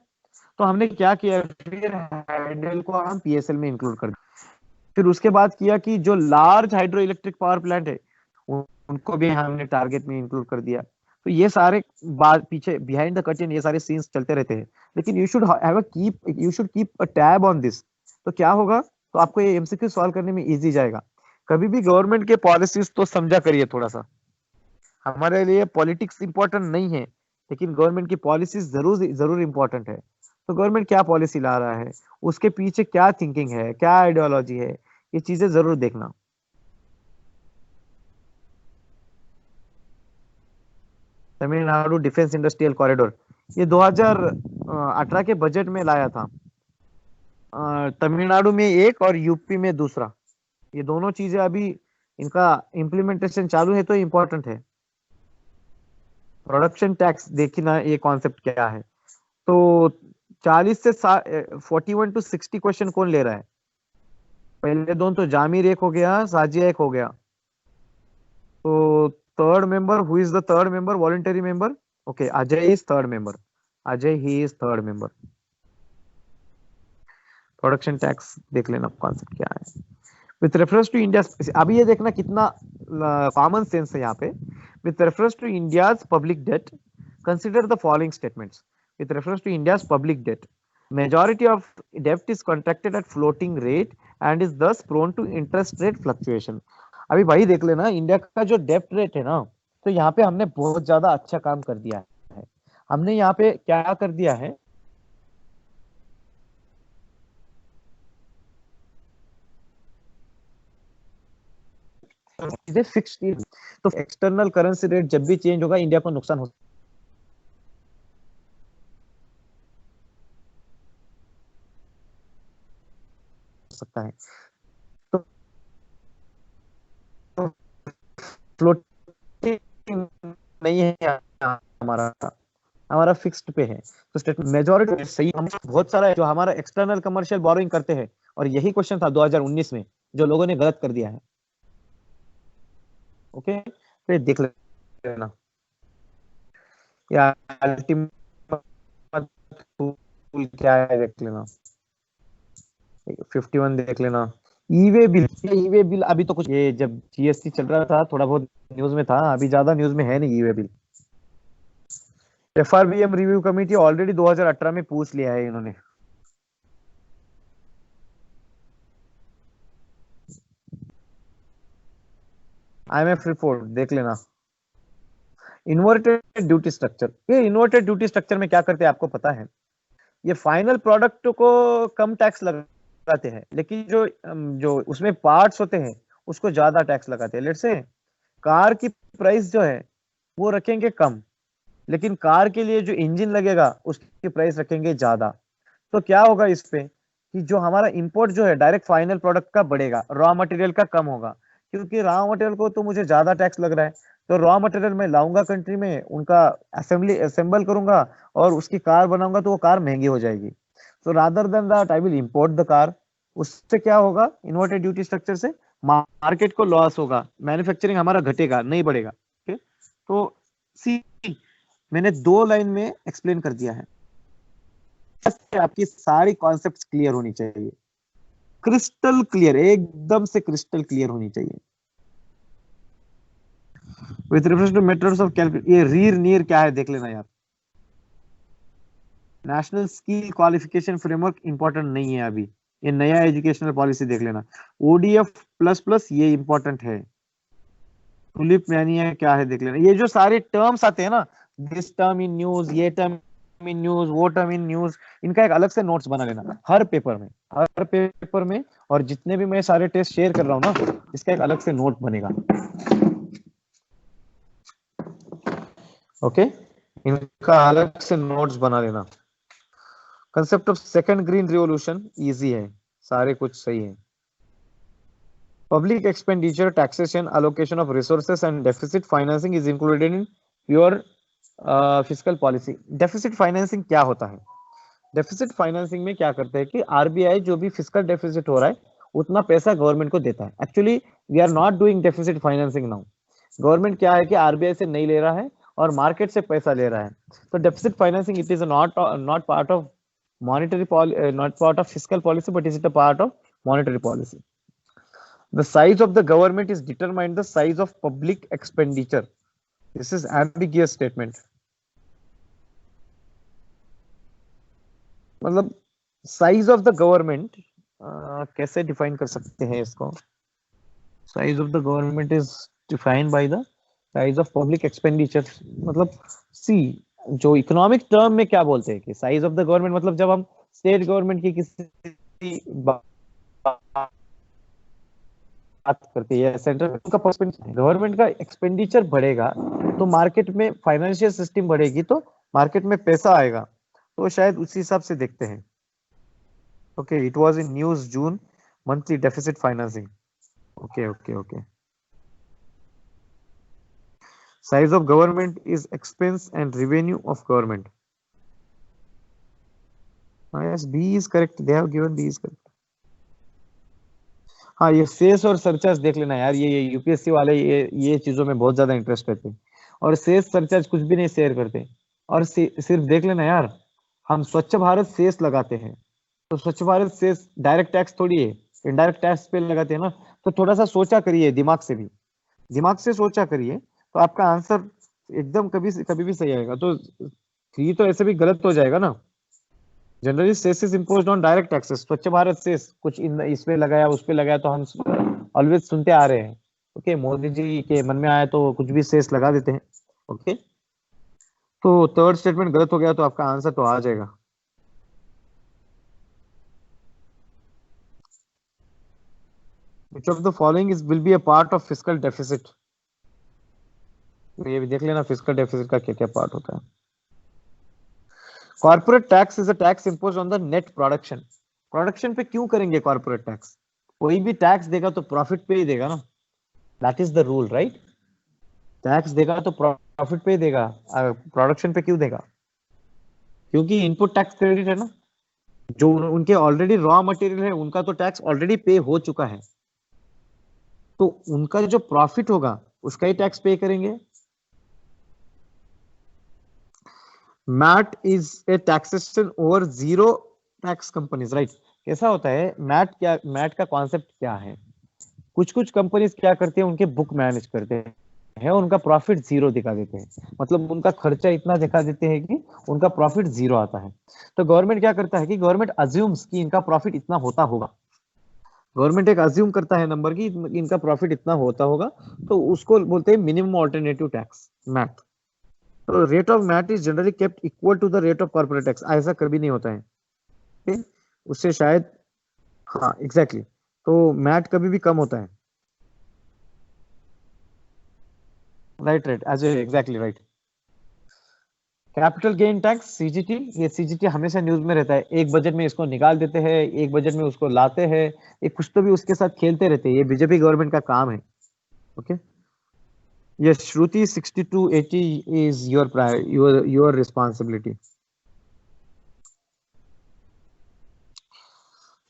तो हमने क्या किया, फिर हाइडल को हम पीएसएल में इंक्लूड कर दिया। फिर उसके बाद किया कि जो large hydro electric power plant है उनको भी हमने टारगेट में इंक्लूड कर दिया। तो ये सारे बात पीछे बिहाइंड द कर्टेन ये सारे सीन्स चलते रहते हैं, लेकिन you should keep a tab on this. तो क्या होगा, तो आपको ये एमसीक्यू सॉल्व करने में इजी जाएगा। कभी भी गवर्नमेंट के पॉलिसीज तो समझा करिए थोड़ा सा। हमारे लिए पॉलिटिक्स इंपॉर्टेंट नहीं है, लेकिन गवर्नमेंट की पॉलिसीज जरूर जरूर इंपॉर्टेंट है। तो गवर्नमेंट क्या पॉलिसी ला रहा है, उसके पीछे क्या थिंकिंग है, क्या आइडियोलॉजी है, ये चीजें जरूर देखना। तमिलनाडु डिफेंस इंडस्ट्रियल कॉरिडोर, ये 2018 के बजट में लाया था। तमिलनाडु में एक और यूपी में दूसरा, ये दोनों चीजें अभी इनका इम्प्लीमेंटेशन चालू है, तो इम्पोर्टेंट है। प्रोडक्शन टैक्स देखी ना, ये कॉन्सेप्ट क्या है। तो 40 से 41 to 60 क्वेश्चन कौन ले रहा है? पहले दोनों तो जामिर एक हो गया, साजिया एक हो गया। तो third member, who is the third member, voluntary member? Okay, Ajay is third member. Ajay he is third member. Production tax देख लेना कॉन्सेप्ट क्या है। विथ रेफरेंस टू इंडिया, अभी ये देखना कितना कॉमन सेंस है यहाँ पे। With reference to India's public debt, consider the following statements. With reference to India's public debt, majority of debt is contracted at floating rate and is thus prone to interest rate fluctuation। अभी भाई देख लेना India का जो डेप्ट rate है ना, तो यहाँ पे हमने बहुत ज्यादा अच्छा काम कर दिया है। हमने यहाँ पे क्या कर दिया है, चीजें फिक्स की। तो एक्सटर्नल करेंसी रेट जब भी चेंज होगा इंडिया को नुकसान हो सकता है। तो फ्लोटिंग नहीं है हमारा, हमारा फिक्स्ड पे है। तो स्टेट मेजॉरिटी सही, हम बहुत सारा है जो हमारा एक्सटर्नल कमर्शियल बोरोइंग करते हैं, और यही क्वेश्चन था 2019 में जो लोगों ने गलत कर दिया है। ओके, तो ये देख लेना। या अल्टीमेट क्या है देख लेना। 51 देख लेना। ई वे बिल अभी तो कुछ, ये जब जीएसटी चल रहा था थोड़ा बहुत न्यूज में था, अभी ज्यादा न्यूज में है नहीं E way bill. FRBM review committee already 2018 में पूछ लिया है इन्होंने। आईएमएफ रिपोर्ट देख लेना। इन्वर्टेड ड्यूटी स्ट्रक्चर, ये इन्वर्टेड ड्यूटी स्ट्रक्चर में क्या करते हैं आपको पता है? ये फाइनल प्रोडक्ट को कम टैक्स लगाते हैं, लेकिन जो उसमें पार्ट्स होते हैं उसको ज्यादा टैक्स लगाते हैं। लेट्स से कार की प्राइस जो है वो रखेंगे कम, लेकिन कार के लिए जो इंजन लगेगा उसकी प्राइस रखेंगे ज्यादा। तो क्या होगा इस पे कि जो हमारा इंपोर्ट जो है डायरेक्ट फाइनल प्रोडक्ट का बढ़ेगा, रॉ मटेरियल का कम होगा, क्योंकि रॉ मटेरियल को तो मुझे ज्यादा टैक्स लग रहा है। तो रॉ मटेरियल मैं लाऊंगा कंट्री में, उनका असेंबल करूंगा और उसकी कार बनाऊंगा, तो वो कार महंगी हो जाएगी। तो rather than that I will import the car. उससे क्या होगा, इन्वर्टेड ड्यूटी स्ट्रक्चर से मार्केट को लॉस होगा, मैन्युफैक्चरिंग हमारा घटेगा, नहीं बढ़ेगा। ठीक है, तो सी मैंने 2 लाइन में एक्सप्लेन कर दिया है। आपकी सारी कॉन्सेप्ट्स क्लियर होनी चाहिए, क्रिस्टल क्लियर, एकदम से क्रिस्टल क्लियर होनी चाहिए। With reference two methods of calculate, ये रीर नीर क्या है देख लेना यार। National skill qualification framework important नहीं है अभी, ये नया एजुकेशनल पॉलिसी देख लेना। ओडीएफ प्लस प्लस ये इंपॉर्टेंट है। टुलिप मैनिया क्या है देख लेना। ये जो सारे टर्म्स आते हैं ना, दिस टर्म इन न्यूज, ये टर्म इन न्यूज, वो टर्म इन न्यूज, इनका एक अलग से नोट्स बना लेना हर पेपर में, हर पेपर में। और जितने भी मैं सारे टेस्ट शेयर कर रहा हूँ ना, इसका एक अलग से नोट बनेगा। ओके, इनका अलग से नोट्स बना लेना। Concept of second green revolution easy है, सारे कुछ सही है। Public expenditure, taxation, allocation of resources and deficit financing is included in pure fiscal policy. Deficit financing क्या होता है? Deficit financing में क्या करते हैं कि आरबीआई जो भी फिजिकल डेफिसिट हो रहा है उतना पैसा गवर्नमेंट को देता है। Actually we are not doing deficit financing now. Government क्या है कि आरबीआई से नहीं ले रहा है और मार्केट से पैसा ले रहा है। तो deficit financing it is not part of monetary policy, not part of fiscal policy, but is it a part of monetary policy. The size of the government is determined the size of public expenditure. This is ambiguous statement. मतलब size of the government कैसे define कर सकते हैं इसको? Size of the government is defined by the size of public expenditure. मतलब सी, जो economic term में क्या बोलते हैं कि साइज ऑफ द गवर्नमेंट, मतलब जब हम स्टेट गवर्नमेंट की किसी बात करते हैं, सेंट्रल का गवर्नमेंट का एक्सपेंडिचर बढ़ेगा तो मार्केट में फाइनेंशियल सिस्टम बढ़ेगी, तो मार्केट में पैसा आएगा। तो शायद उसी हिसाब से देखते हैं। Okay, it was in news June, monthly deficit financing. Okay okay okay. Size of government is expense and revenue of government. Yes, B is correct. They have given B is correct. हाँ, ये cess और surcharge देख लेना यार। ये UPSC वाले ये चीजों में बहुत ज्यादा इंटरेस्ट रहते हैं और सेस सरचार्ज कुछ भी नहीं शेयर करते। और सिर्फ देख लेना यार, हम स्वच्छ भारत सेस लगाते हैं, तो स्वच्छ भारत सेस डायरेक्ट टैक्स थोड़ी है, इनडायरेक्ट टैक्स पे लगाते हैं ना। तो थोड़ा सा सोचा करिए, दिमाग से भी, दिमाग से सोचा करिए, तो आपका आंसर एकदम कभी भी सही आएगा। तो थ्री तो ऐसे भी गलत हो जाएगा ना। Generally cess is imposed on direct taxes. Swachh Bharat cess कुछ इस पे लगाया, उस पे लगाया, तो हम ऑलवेज सुनते आ रहे हैं। ओके, मोदी जी के मन में आया तो कुछ भी सेस लगा देते हैं। ओके, तो थर्ड स्टेटमेंट गलत हो गया, तो आपका आंसर तो आ जाएगा। Which of the following is will be a part of fiscal deficit? ये भी देख लेना फिजिकल डेफिसिट का क्या क्या पार्ट होता है। Corporate tax is a tax impose on the net production. Production पे क्यों करेंगे कॉर्पोरेट टैक्स? कोई भी टैक्स देगा तो प्रॉफिट पे ही देगा ना, that is the rule, right? Tax देगा तो प्रॉफिट पे ही देगा, प्रोडक्शन पे क्यों देगा? क्योंकि इनपुट टैक्स क्रेडिट है ना, जो उनके ऑलरेडी रॉ मटेरियल है उनका तो टैक्स ऑलरेडी पे हो चुका है, तो उनका जो प्रॉफिट होगा उसका ही टैक्स पे करेंगे। MAT is a taxation over zero tax companies, right? कैसा होता है मैट? क्या मैट का कॉन्सेप्ट क्या है? कुछ कुछ कंपनीज क्या करते हैं, उनके बुक मैनेज करते हैं, उनका प्रॉफिट जीरो दिखा देते हैं, मतलब उनका खर्चा इतना दिखा देते हैं कि उनका प्रॉफिट जीरो आता है। तो गवर्नमेंट क्या करता है कि गवर्नमेंट अज्यूम्स कि इनका प्रॉफिट इतना होता होगा। गवर्नमेंट एक अज्यूम करता है नंबर की इनका प्रॉफिट इतना होता होगा, तो उसको बोलते हैं मिनिमम ऑल्टरनेटिव टैक्स, मैट। तो rate of MAT is generally kept equal to the rate of corporate tax. ऐसा कभी नहीं होता है, उससे शायद, हाँ एग्जैक्टली, तो मैट कभी भी कम होता है। Right right Ajay, exactly right. Capital gain tax CGT, ये सीजीटी हमेशा न्यूज में रहता है। एक बजट में इसको निकाल देते हैं, एक बजट में उसको लाते हैं, एक कुछ तो भी उसके साथ खेलते रहते हैं। ये बीजेपी गवर्नमेंट का काम है। Okay, Yes, Shruti, 60 to 80 is your responsibility.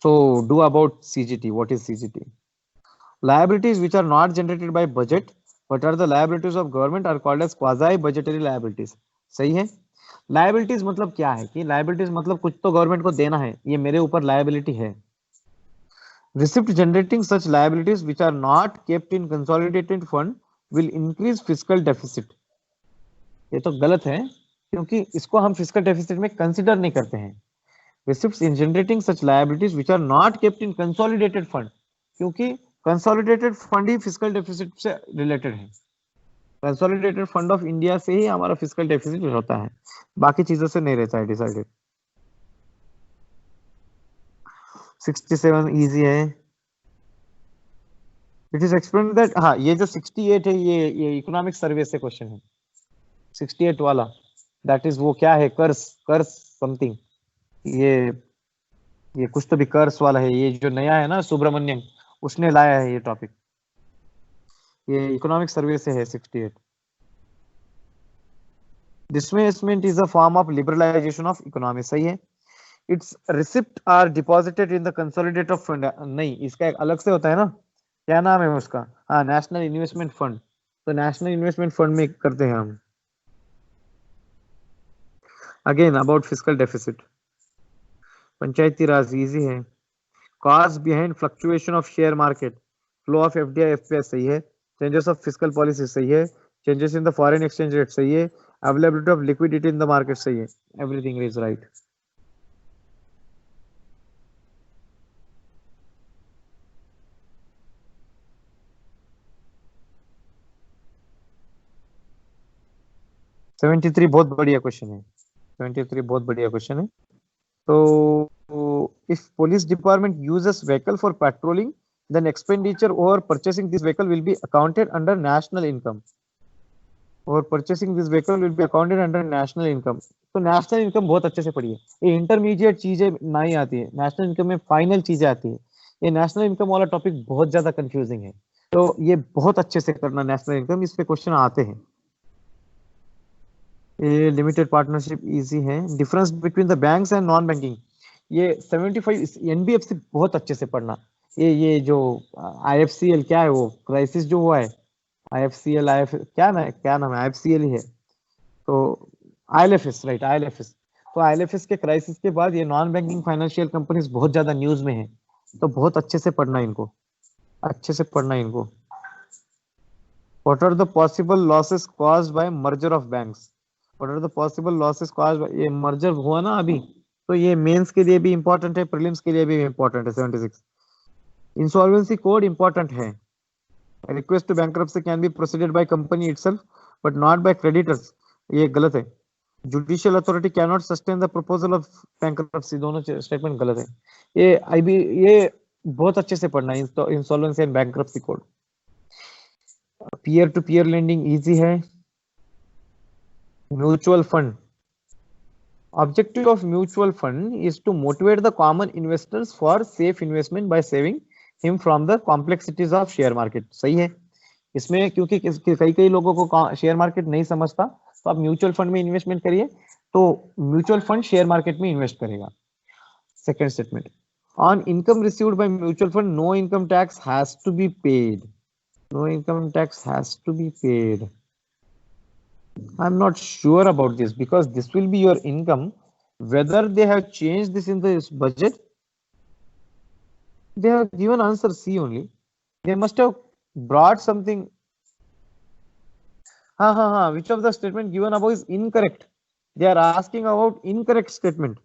So do about CGT. What is CGT? Liabilities which are not generated by budget but are the liabilities of government are called as quasi budgetary liabilities. सही है. Liabilities मतलब क्या है कि liabilities मतलब कुछ तो government को देना है, ये मेरे ऊपर liability है. Receipt generating such liabilities which are not kept in consolidated fund will increase fiscal deficit. ये तो गलत है क्योंकि इसको हम फिजिकल डेफिसिट में कंसीडर नहीं करते हैं. Receipts in generating such liabilities which are not kept in consolidated fund, क्योंकि कंसोलिडेटेड फंड ही फिजिकल डेफिसिट से रिलेटेड है. कंसोलिडेटेड फंड ऑफ इंडिया से ही हमारा फिजिकल डेफिसिट होता है, बाकी चीजों से नहीं रहता है डिसाइडेड. 67 इजी है. It is explain that. हाँ, ये जो 68 है ये इकोनॉमिक सर्वे से क्वेश्चन है. 68 वाला दैट इज वो क्या है, कर्स कर्स समथिंग. ये कुछ तो भी कर्स वाला है. ये जो नया है ना सुब्रमण्यम, उसने लाया है ये टॉपिक. ये इकोनॉमिक सर्वे से है 68. Disinvestment is a form of liberalisation of economy. सही है. It's receipt are deposited in the consolidated fund. नहीं, इसका एक अलग से होता है ना, क्या नाम है उसका? हाँ, नेशनल इन्वेस्टमेंट फंड. तो नेशनल इन्वेस्टमेंट फंड में करते हैं हम. Again about physical deficit. Panchayati Raj easy है. Cause behind fluctuation of share market, flow of FDI FPS. सही है. Changes of physical policy. सही है. Changes in the foreign exchange rate. सही है. Availability of liquidity in the market. सही है. Everything is right. Seventy three बहुत बढ़िया क्वेश्चन है. 73 बहुत बढ़िया क्वेश्चन है. तो if police department uses vehicle for patrolling, then expenditure over purchasing this vehicle will be accounted under national income. और purchasing this vehicle will be accounted under national income. तो national income बहुत अच्छे से पढ़िए. ये intermediate चीजें नहीं आती है, नेशनल इनकम में फाइनल चीजें आती है. ये नेशनल इनकम वाला टॉपिक बहुत ज्यादा कंफ्यूजिंग है, तो ये बहुत अच्छे से करना. नेशनल इनकम, इस पे क्वेश्चन आते हैं. ये लिमिटेड पार्टनरशिप इजी है. Difference between the banks and non banking. ये 75 एनबीएफसी बहुत अच्छे से पढ़ना. ये जो आईएफसीएल क्या है, वो क्राइसिस जो हुआ है, आईएफसीएल आईएफ क्या नाम है, आईएफसीएल ही है. तो आईएलएफएस, राइट, आईएलएफएस. तो आईएलएफएस के क्राइसिस के बाद ये नॉन बैंकिंग फाइनेंशियल कंपनीज बहुत ज्यादा न्यूज में है, तो बहुत अच्छे से पढ़ना इनको, अच्छे से पढ़ना इनको. What are the possible losses caused by merger of banks? What are the possible losses caused by, ये merger हुआ ना अभी, तो ये मेंस के लिए भी इंपॉर्टेंट है, प्रीलिम्स के लिए भी इंपॉर्टेंट है. 76. इंसॉल्वेंसी कोड इंपॉर्टेंट है. Request to bankruptcy can be proceeded by company itself but not by creditors. ये गलत है. Judicial authority can not sustain the proposal of bankruptcy. दोनों स्टेटमेंट गलत है. ये आईबी, ये बहुत अच्छे से पढ़ना है, insolvency and bankruptcy code. Peer to peer lending easy है. Mutual fund. Objective of mutual fund is to motivate the common investors for safe investment by saving him from the complexities of share market. सही है. इसमें क्योंकि कई कई लोगों को share market नहीं समझता, तो आप म्यूचुअल फंड में इन्वेस्टमेंट करिए, तो म्यूचुअल फंड शेयर मार्केट में इन्वेस्ट करेगा. Second statement. On income received by mutual fund no income tax has to be paid. No income tax has to be paid. I'm not sure about this because this will be your income. Whether they have changed this in this budget, they have given answer C only. They must have brought something. Which of the statement given above is incorrect? They are asking about incorrect statement.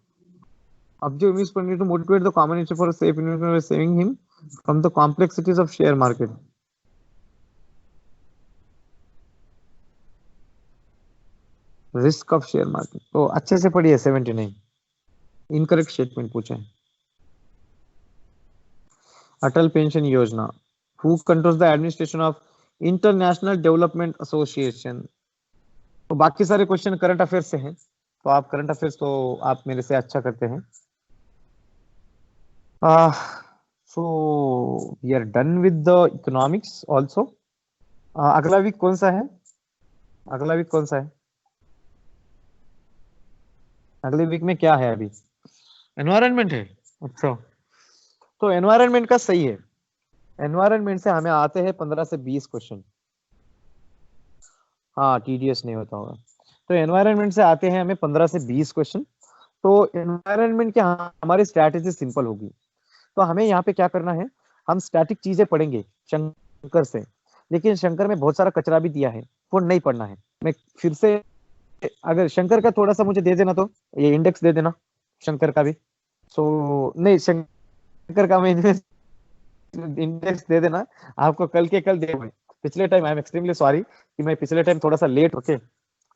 Objective is to motivate the common investor for a safe investment by saving him from the complexities of share market. Risk of share market. तो अच्छे से पढ़िए. 79 incorrect statement पूछे. अटल pension योजना. Who controls the administration of international development association. तो बाकी सारे question current affairs से हैं, तो आप करंट अफेयर्स तो आप मेरे से अच्छा करते हैं. So we are done with the economics also. अगला वीक कौन सा है? अगला वीक कौन सा है? अगले वीक में क्या है अभी? एनवायरनमेंट है। अच्छा, तो एनवायरनमेंट का सही है। एनवायरनमेंट से हमें आते हैं 15 से 20 क्वेश्चन। हाँ, टीडीएस नहीं होता होगा। तो एनवायरनमेंट से आते हैं हमें 15 से 20 क्वेश्चन। तो एनवायरनमेंट की हमारी स्ट्रैटेजी सिंपल होगी। तो हमें यहाँ पे क्या करना है, हम स्टैटिक चीजें पढ़ेंगे शंकर से, लेकिन शंकर में बहुत सारा कचरा भी दिया है, वो नहीं पढ़ना है। मैं फिर से, अगर शंकर का थोड़ा सा मुझे दे देना, तो ये इंडेक्स दे देना शंकर का भी। सो नहीं, शंकर का मैं इंडेक्स दे देना, आपको कल के कल दे दूंगा। पिछले time I am extremely sorry कि मैं पिछले टाइम थोड़ा सा लेट, ओके,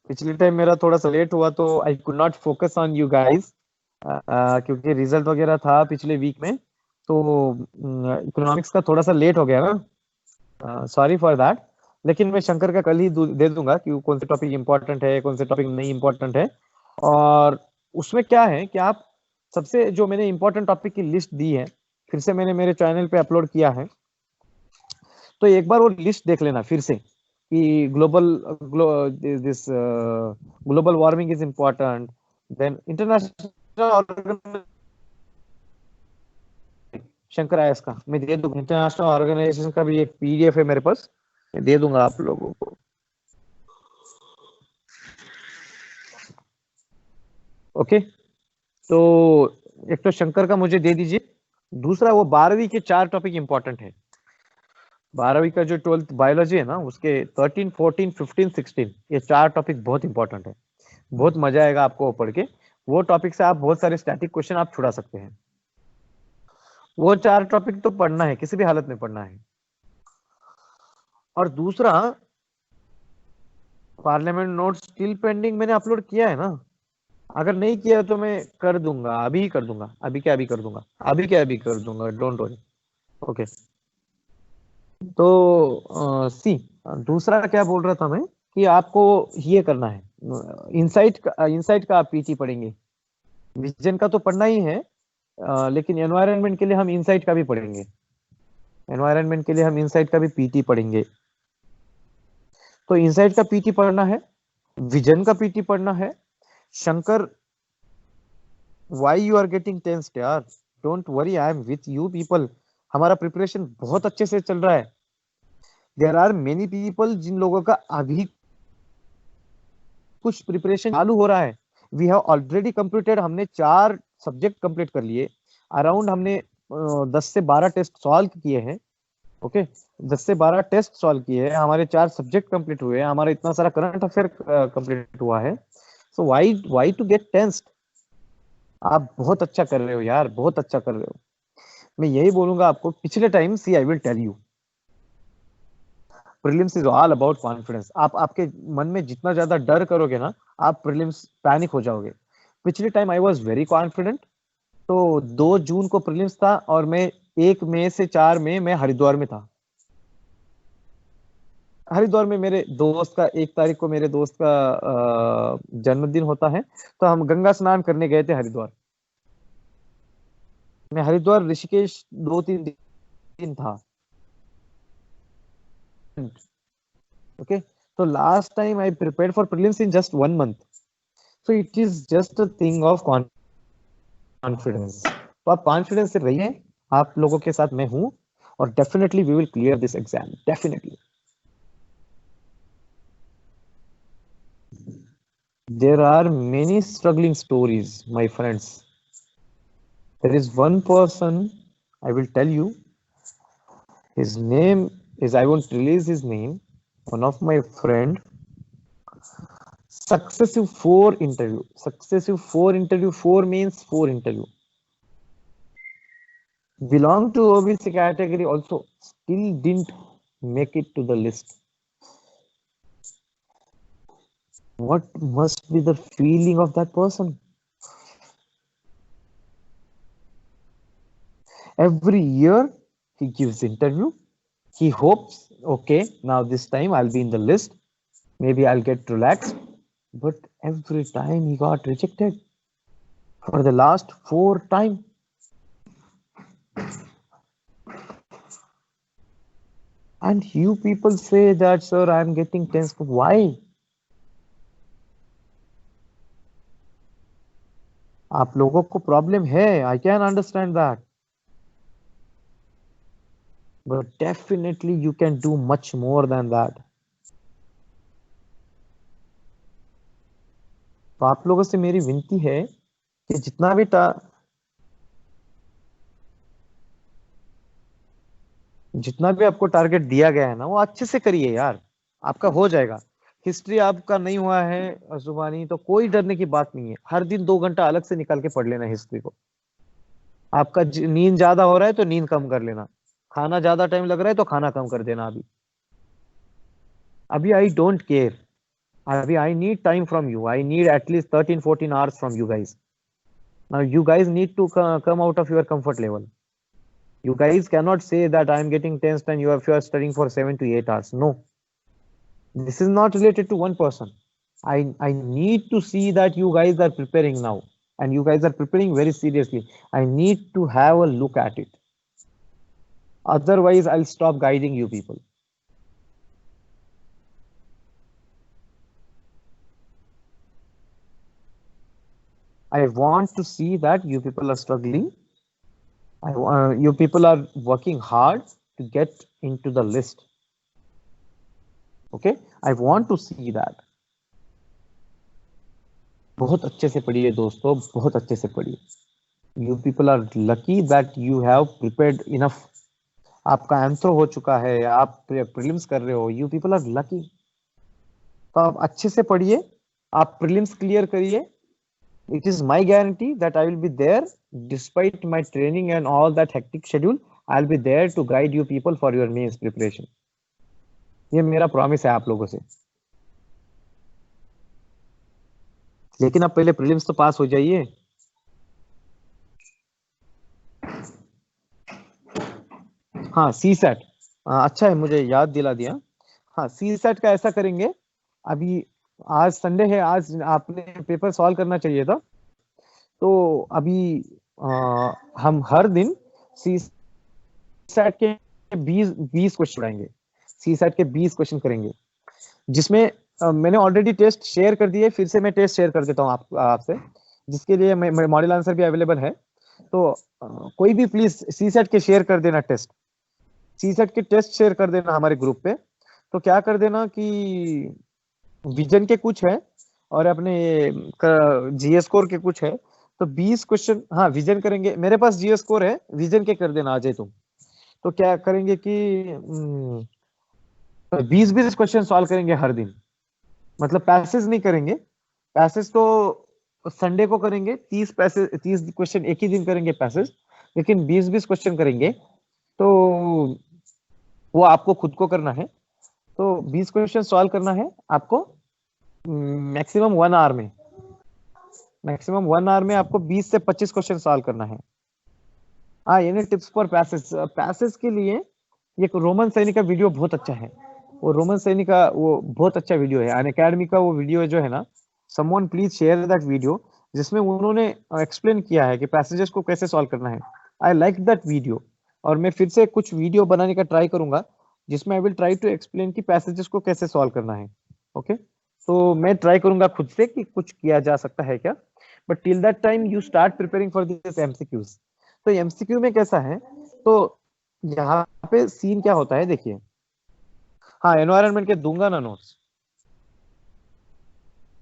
पिछले टाइम मेरा थोड़ा सा लेट हुआ, तो I could not focus on you guys, क्योंकि रिजल्ट वगैरह था पिछले वीक में, तो इकोनॉमिक्स का थोड़ा सा लेट हो गया ना, सॉरी फॉर दैट। लेकिन मैं शंकर का कल ही दे दूंगा कि कौन से टॉपिक इंपॉर्टेंट है, कौन से टॉपिक नहीं इंपॉर्टेंट है। और उसमें क्या है कि आप सबसे, जो मैंने इंपॉर्टेंट टॉपिक की लिस्ट दी है, फिर से मैंने मेरे चैनल पे अपलोड किया है, तो एक बार वो लिस्ट देख लेना फिर से कि this global warming is important, then international, Shankar IAS का मैं दे दूंगा, इंटरनेशनल ऑर्गेनाइजेशन का भी एक पीडीएफ है मेरे पास, मैं दे दूंगा आप लोगों को। ओके, तो एक तो शंकर का मुझे दे दीजिए, दूसरा वो 12वीं के 4 टॉपिक इंपॉर्टेंट है। 12वीं का जो 12th बायोलॉजी है ना, उसके 13, 14, 15, 16, ये 4 टॉपिक बहुत इंपॉर्टेंट है। बहुत मजा आएगा आपको पढ़ के। वो टॉपिक से आप बहुत सारे स्टैटिक क्वेश्चन आप छुड़ा सकते हैं। वो 4 टॉपिक तो पढ़ना है, किसी भी हालत में पढ़ना है। और दूसरा, पार्लियामेंट नोट्स स्टिल पेंडिंग, मैंने अपलोड किया है ना? अगर नहीं किया तो मैं कर दूंगा, अभी ही कर दूंगा, अभी क्या अभी कर दूंगा, अभी क्या अभी कर दूंगा, डोंट वरी। ओके, तो सी, दूसरा क्या बोल रहा था मैं, कि आपको ये करना है, इंसाइट का आप पीटी पढ़ेंगे। विजन का तो पढ़ना ही है, लेकिन एनवायरनमेंट के लिए हम इंसाइट का भी पढ़ेंगे। एनवायरनमेंट के लिए हम इंसाइट का भी पीटी पढ़ेंगे। तो इंसाइट का पीटी पढ़ना है, विजन का पीटी पढ़ना है। Shankar, why you are getting tensed यार? Don't worry, I am with you people. हमारा प्रिपरेशन बहुत अच्छे से चल रहा है। देयर आर मेनी पीपल जिन लोगों का अभी कुछ प्रिपरेशन चालू हो रहा है। वी हैव ऑलरेडी कंप्लीटेड, हमने 4 सब्जेक्ट कंप्लीट कर लिए। अराउंड हमने 10 से 12 टेस्ट सॉल्व किए हैं। ओके, 10 से 12 टेस्ट सॉल्व किए हैं, हमारे 4 सब्जेक्ट कंप्लीट हुए हैं, हमारा इतना सारा करंट अफेयर कंप्लीट हुआ है। So why why to get tensed? आप बहुत अच्छा कर रहे हो यार, बहुत अच्छा कर रहे हो। मैं यही बोलूंगा आपको, पिछले time, see I will tell you, prelims is all about confidence. आप आपके मन में जितना ज्यादा डर करोगे ना, आप प्रीलिम्स पैनिक हो जाओगे। पिछले time I was very confident. तो 2 जून को प्रीलिम्स था, और मैं 1 मई से 4 मई मैं हरिद्वार में था। हरिद्वार में मेरे दोस्त का, 1 तारीख को मेरे दोस्त का जन्मदिन होता है, तो हम गंगा स्नान करने गए थे हरिद्वार। मैं हरिद्वार ऋषिकेश 2-3 दिन था। ओके, तो last time I prepared for prelims in just 1 month. So it is just a thing of confidence. तो आप कॉन्फिडेंस से रहिए, आप लोगों के साथ मैं हूं, और definitely we will clear this exam, definitely. There are many struggling stories, my friends. There is one person, I will tell you, his name is, I won't release his name, one of my friend, successive four interview, four means four interview. Belong to OBC category also, still didn't make it to the list. What must be the feeling of that person? Every year he gives interview. He hopes, okay, now this time I'll be in the list. Maybe I'll get relaxed. But every time he got rejected for the last 4 times. And you people say that, sir, I am getting tense. Why? आप लोगों को problem है, I can understand that, but definitely you can do much more than that. तो आप लोगों से मेरी विनती है कि जितना भी आपको टारगेट दिया गया है ना, वो अच्छे से करिए यार, आपका हो जाएगा. हिस्ट्री आपका नहीं हुआ है जुबानी, तो कोई डरने की बात नहीं है. हर दिन 2 घंटा अलग से निकाल के पढ़ लेना हिस्ट्री को. आपका नींद ज्यादा हो रहा है तो नींद कम कर लेना. खाना ज्यादा टाइम लग रहा है तो खाना कम कर देना. अभी अभी आई डोंट केयर. अभी I need time from you. I need at least 13-14 hours from you guys. Now you guys need to come out of your comfort level. You guys cannot say that I am getting tensed and you are studying for 7 to 8 hours. No, this is not related to one person. I need to see that you guys are preparing now, and you guys are preparing very seriously. I need to have a look at it. Otherwise, I'll stop guiding you people. I want to see that you people are struggling. You people are working hard to get into the list. Okay, I want to see that. बहुत अच्छे से पढ़िए दोस्तों, बहुत अच्छे से पढ़िए. You people are lucky that you have prepared enough. आपका आंसर हो चुका है, आप प्रीलिम्स कर रहे हो. You people are lucky. तो आप अच्छे से पढ़िए, आप प्रीलिम्स क्लियर करिए. It is my guarantee that I will be there despite my training and all that hectic schedule. I'll be there to guide you people for your mains preparation. ये मेरा promise है आप लोगों से. लेकिन आप पहले प्रीलिम्स तो पास हो जाइए. हाँ, सी सेट. अच्छा है, मुझे याद दिला दिया. हाँ, सी सेट का ऐसा करेंगे. अभी आज संडे है, आज आपने पेपर सॉल्व करना चाहिए था. तो अभी हम हर दिन सी सेट के 20 क्वेश्चन उड़ाएंगे. सी सेट के 20 क्वेश्चन करेंगे, जिसमें मैंने ऑलरेडी टेस्ट शेयर कर दिए. फिर से मैं टेस्ट शेयर कर देता हूँ आपसे, जिसके लिए मॉडल आंसर भी अवेलेबल है. तो कोई भी प्लीज सी सेट के शेयर कर देना टेस्ट. सी सेट के टेस्ट शेयर कर देना हमारे ग्रुप पे. तो क्या कर देना कि विजन के कुछ है और अपने जीएस स्कोर के कुछ है. तो 20 क्वेश्चन, हाँ विजन करेंगे. मेरे पास जीएस स्कोर है, विजन के कर देना अजय तुम. तो क्या करेंगे कि 20-20 क्वेश्चन सॉल्व करेंगे हर दिन. मतलब पैसेज नहीं करेंगे. पैसेज तो संडे को करेंगे. 30 क्वेश्चन एक ही दिन करेंगे पैसेज. लेकिन 20-20 क्वेश्चन करेंगे. तो वो आपको खुद को करना है. तो 20 क्वेश्चन सॉल्व करना है आपको मैक्सिमम 1 आवर में. मैक्सिमम 1 आवर में आपको 20 से 25 क्वेश्चन सॉल्व करना है. हाँ, ये टिप्स फॉर पैसेज. पैसेज के लिए एक रोमन सैनिक का वीडियो बहुत अच्छा है. वो रोमन सैनिक का वो बहुत अच्छा वीडियो है. अनअकैडमी का वो वीडियो जो है ना, someone please share that video, जिसमें उन्होंने एक्सप्लेन किया है कि पैसेजेस को कैसे सॉल्व करना है. I like that video. और मैं फिर से कुछ वीडियो बनाने का ट्राई करूंगा, जिसमें I will try to explain कि पैसेजेस को कैसे सॉल्व करना है. ओके, तो मैं ट्राई करूंगा खुद से कि कुछ किया जा सकता है क्या. But till that time you start preparing for this MCQs. तो एमसीक्यू में कैसा है, तो यहाँ पे सीन क्या होता है देखिए. हाँ, एनवायरनमेंट के दूंगा ना नोट्स.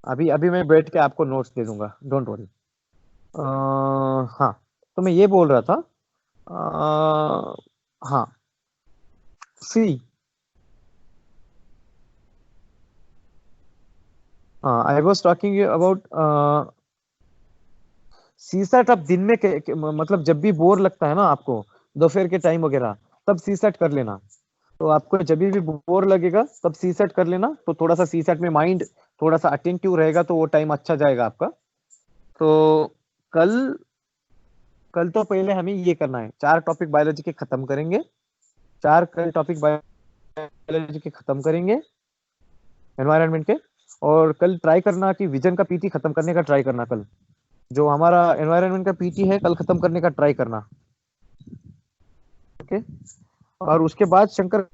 अभी अभी मैं बैठ के आपको नोट्स दे दूंगा, डोंट वरी. हाँ, तो मैं ये बोल रहा था. हाँ, see I was talking about CSAT. अब दिन में मतलब जब भी बोर लगता है ना आपको, दोपहर के टाइम वगैरह, तब सी सेट कर लेना. तो आपको जब भी बोर लगेगा तब सी सेट कर लेना. तो थोड़ा सा सी सेट में माइंड थोड़ा सा अटेंटिव रहेगा, तो वो टाइम अच्छा जाएगा आपका. तो कल कल तो पहले हमें ये करना है, 4 टॉपिक बायोलॉजी के खत्म करेंगे. 4 कल टॉपिक बायोलॉजी के खत्म करेंगे एनवायरनमेंट के. और कल ट्राई करना कि विजन का पीटी खत्म करने का ट्राई करना. कल जो हमारा एनवायरनमेंट का पीटी है, कल खत्म करने का ट्राई करना. ओके, और उसके बाद शंकर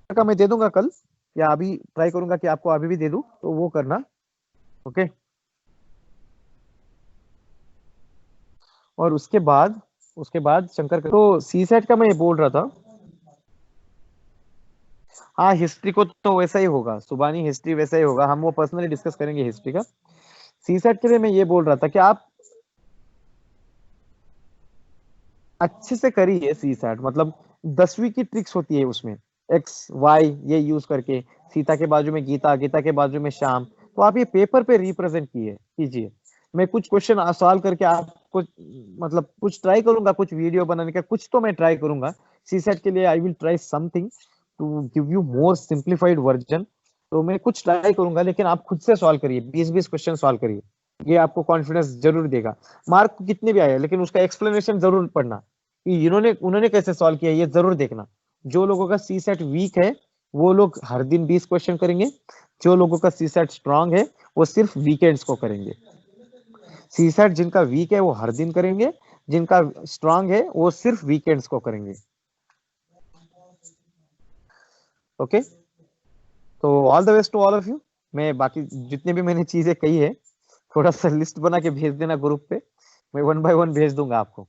का मैं दे दूंगा कल, या अभी ट्राई करूंगा कि आपको अभी भी दे दूं, तो वो करना। ओके। और उसके बाद शंकर तो सी सेट का मैं ये बोल रहा था। हाँ, हिस्ट्री को तो वैसा ही होगा, सुबानी हिस्ट्री वैसा ही होगा, हम वो पर्सनली डिस्कस करेंगे हिस्ट्री का। सी सेट के लिए मैं ये बोल रहा था कि आप अच्छे से करिए सी सेट, मतलब 10वीं की ट्रिक्स होती है उसमें, एक्स वाई ये यूज करके, सीता के बाजू में गीता, गीता के बाजू में श्याम, तो आप ये पेपर पे रिप्रेजेंट कीजिए। मैं कुछ क्वेश्चन सॉल्व करके आपको, मतलब कुछ ट्राई करूंगा, कुछ वीडियो बनाने का कुछ तो मैं ट्राई करूंगा। सी सेट के लिए I will try something to give you more simplified version. तो मैं कुछ ट्राई करूंगा, लेकिन आप खुद से सॉल्व करिए, 20-20 क्वेश्चन सॉल्व करिए। ये आपको कॉन्फिडेंस जरूर देगा। मार्क कितने भी आए, लेकिन उसका एक्सप्लेनेशन जरूर पढ़ना कि इन्होंने उन्होंने कैसे सॉल्व किया, ये जरूर देखना। जो लोगों का सी सेट वीक है, वो लोग हर दिन 20 क्वेश्चन करेंगे। जो लोगों का सी सेट स्ट्रांग है, वो सिर्फ वीकेंड्स को करेंगे। सी सेट जिनका वीक है वो हर दिन करेंगे, जिनका स्ट्रांग है वो सिर्फ वीकेंड्स को करेंगे। ओके। तो all the best to all of you. मैं बाकी जितने भी मैंने चीजें कही है, थोड़ा सा लिस्ट बना के भेज देना ग्रुप पे, मैं वन बाय वन भेज दूंगा आपको।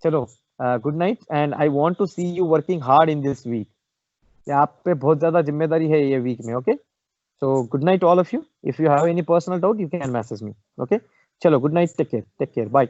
चलो, good night, and I want to see you working hard in this week. आप पे बहुत ज्यादा जिम्मेदारी है ये वीक में। Okay. So good night all of you. If you have any personal doubt, you can message me. Okay. चलो, good night, take care, bye.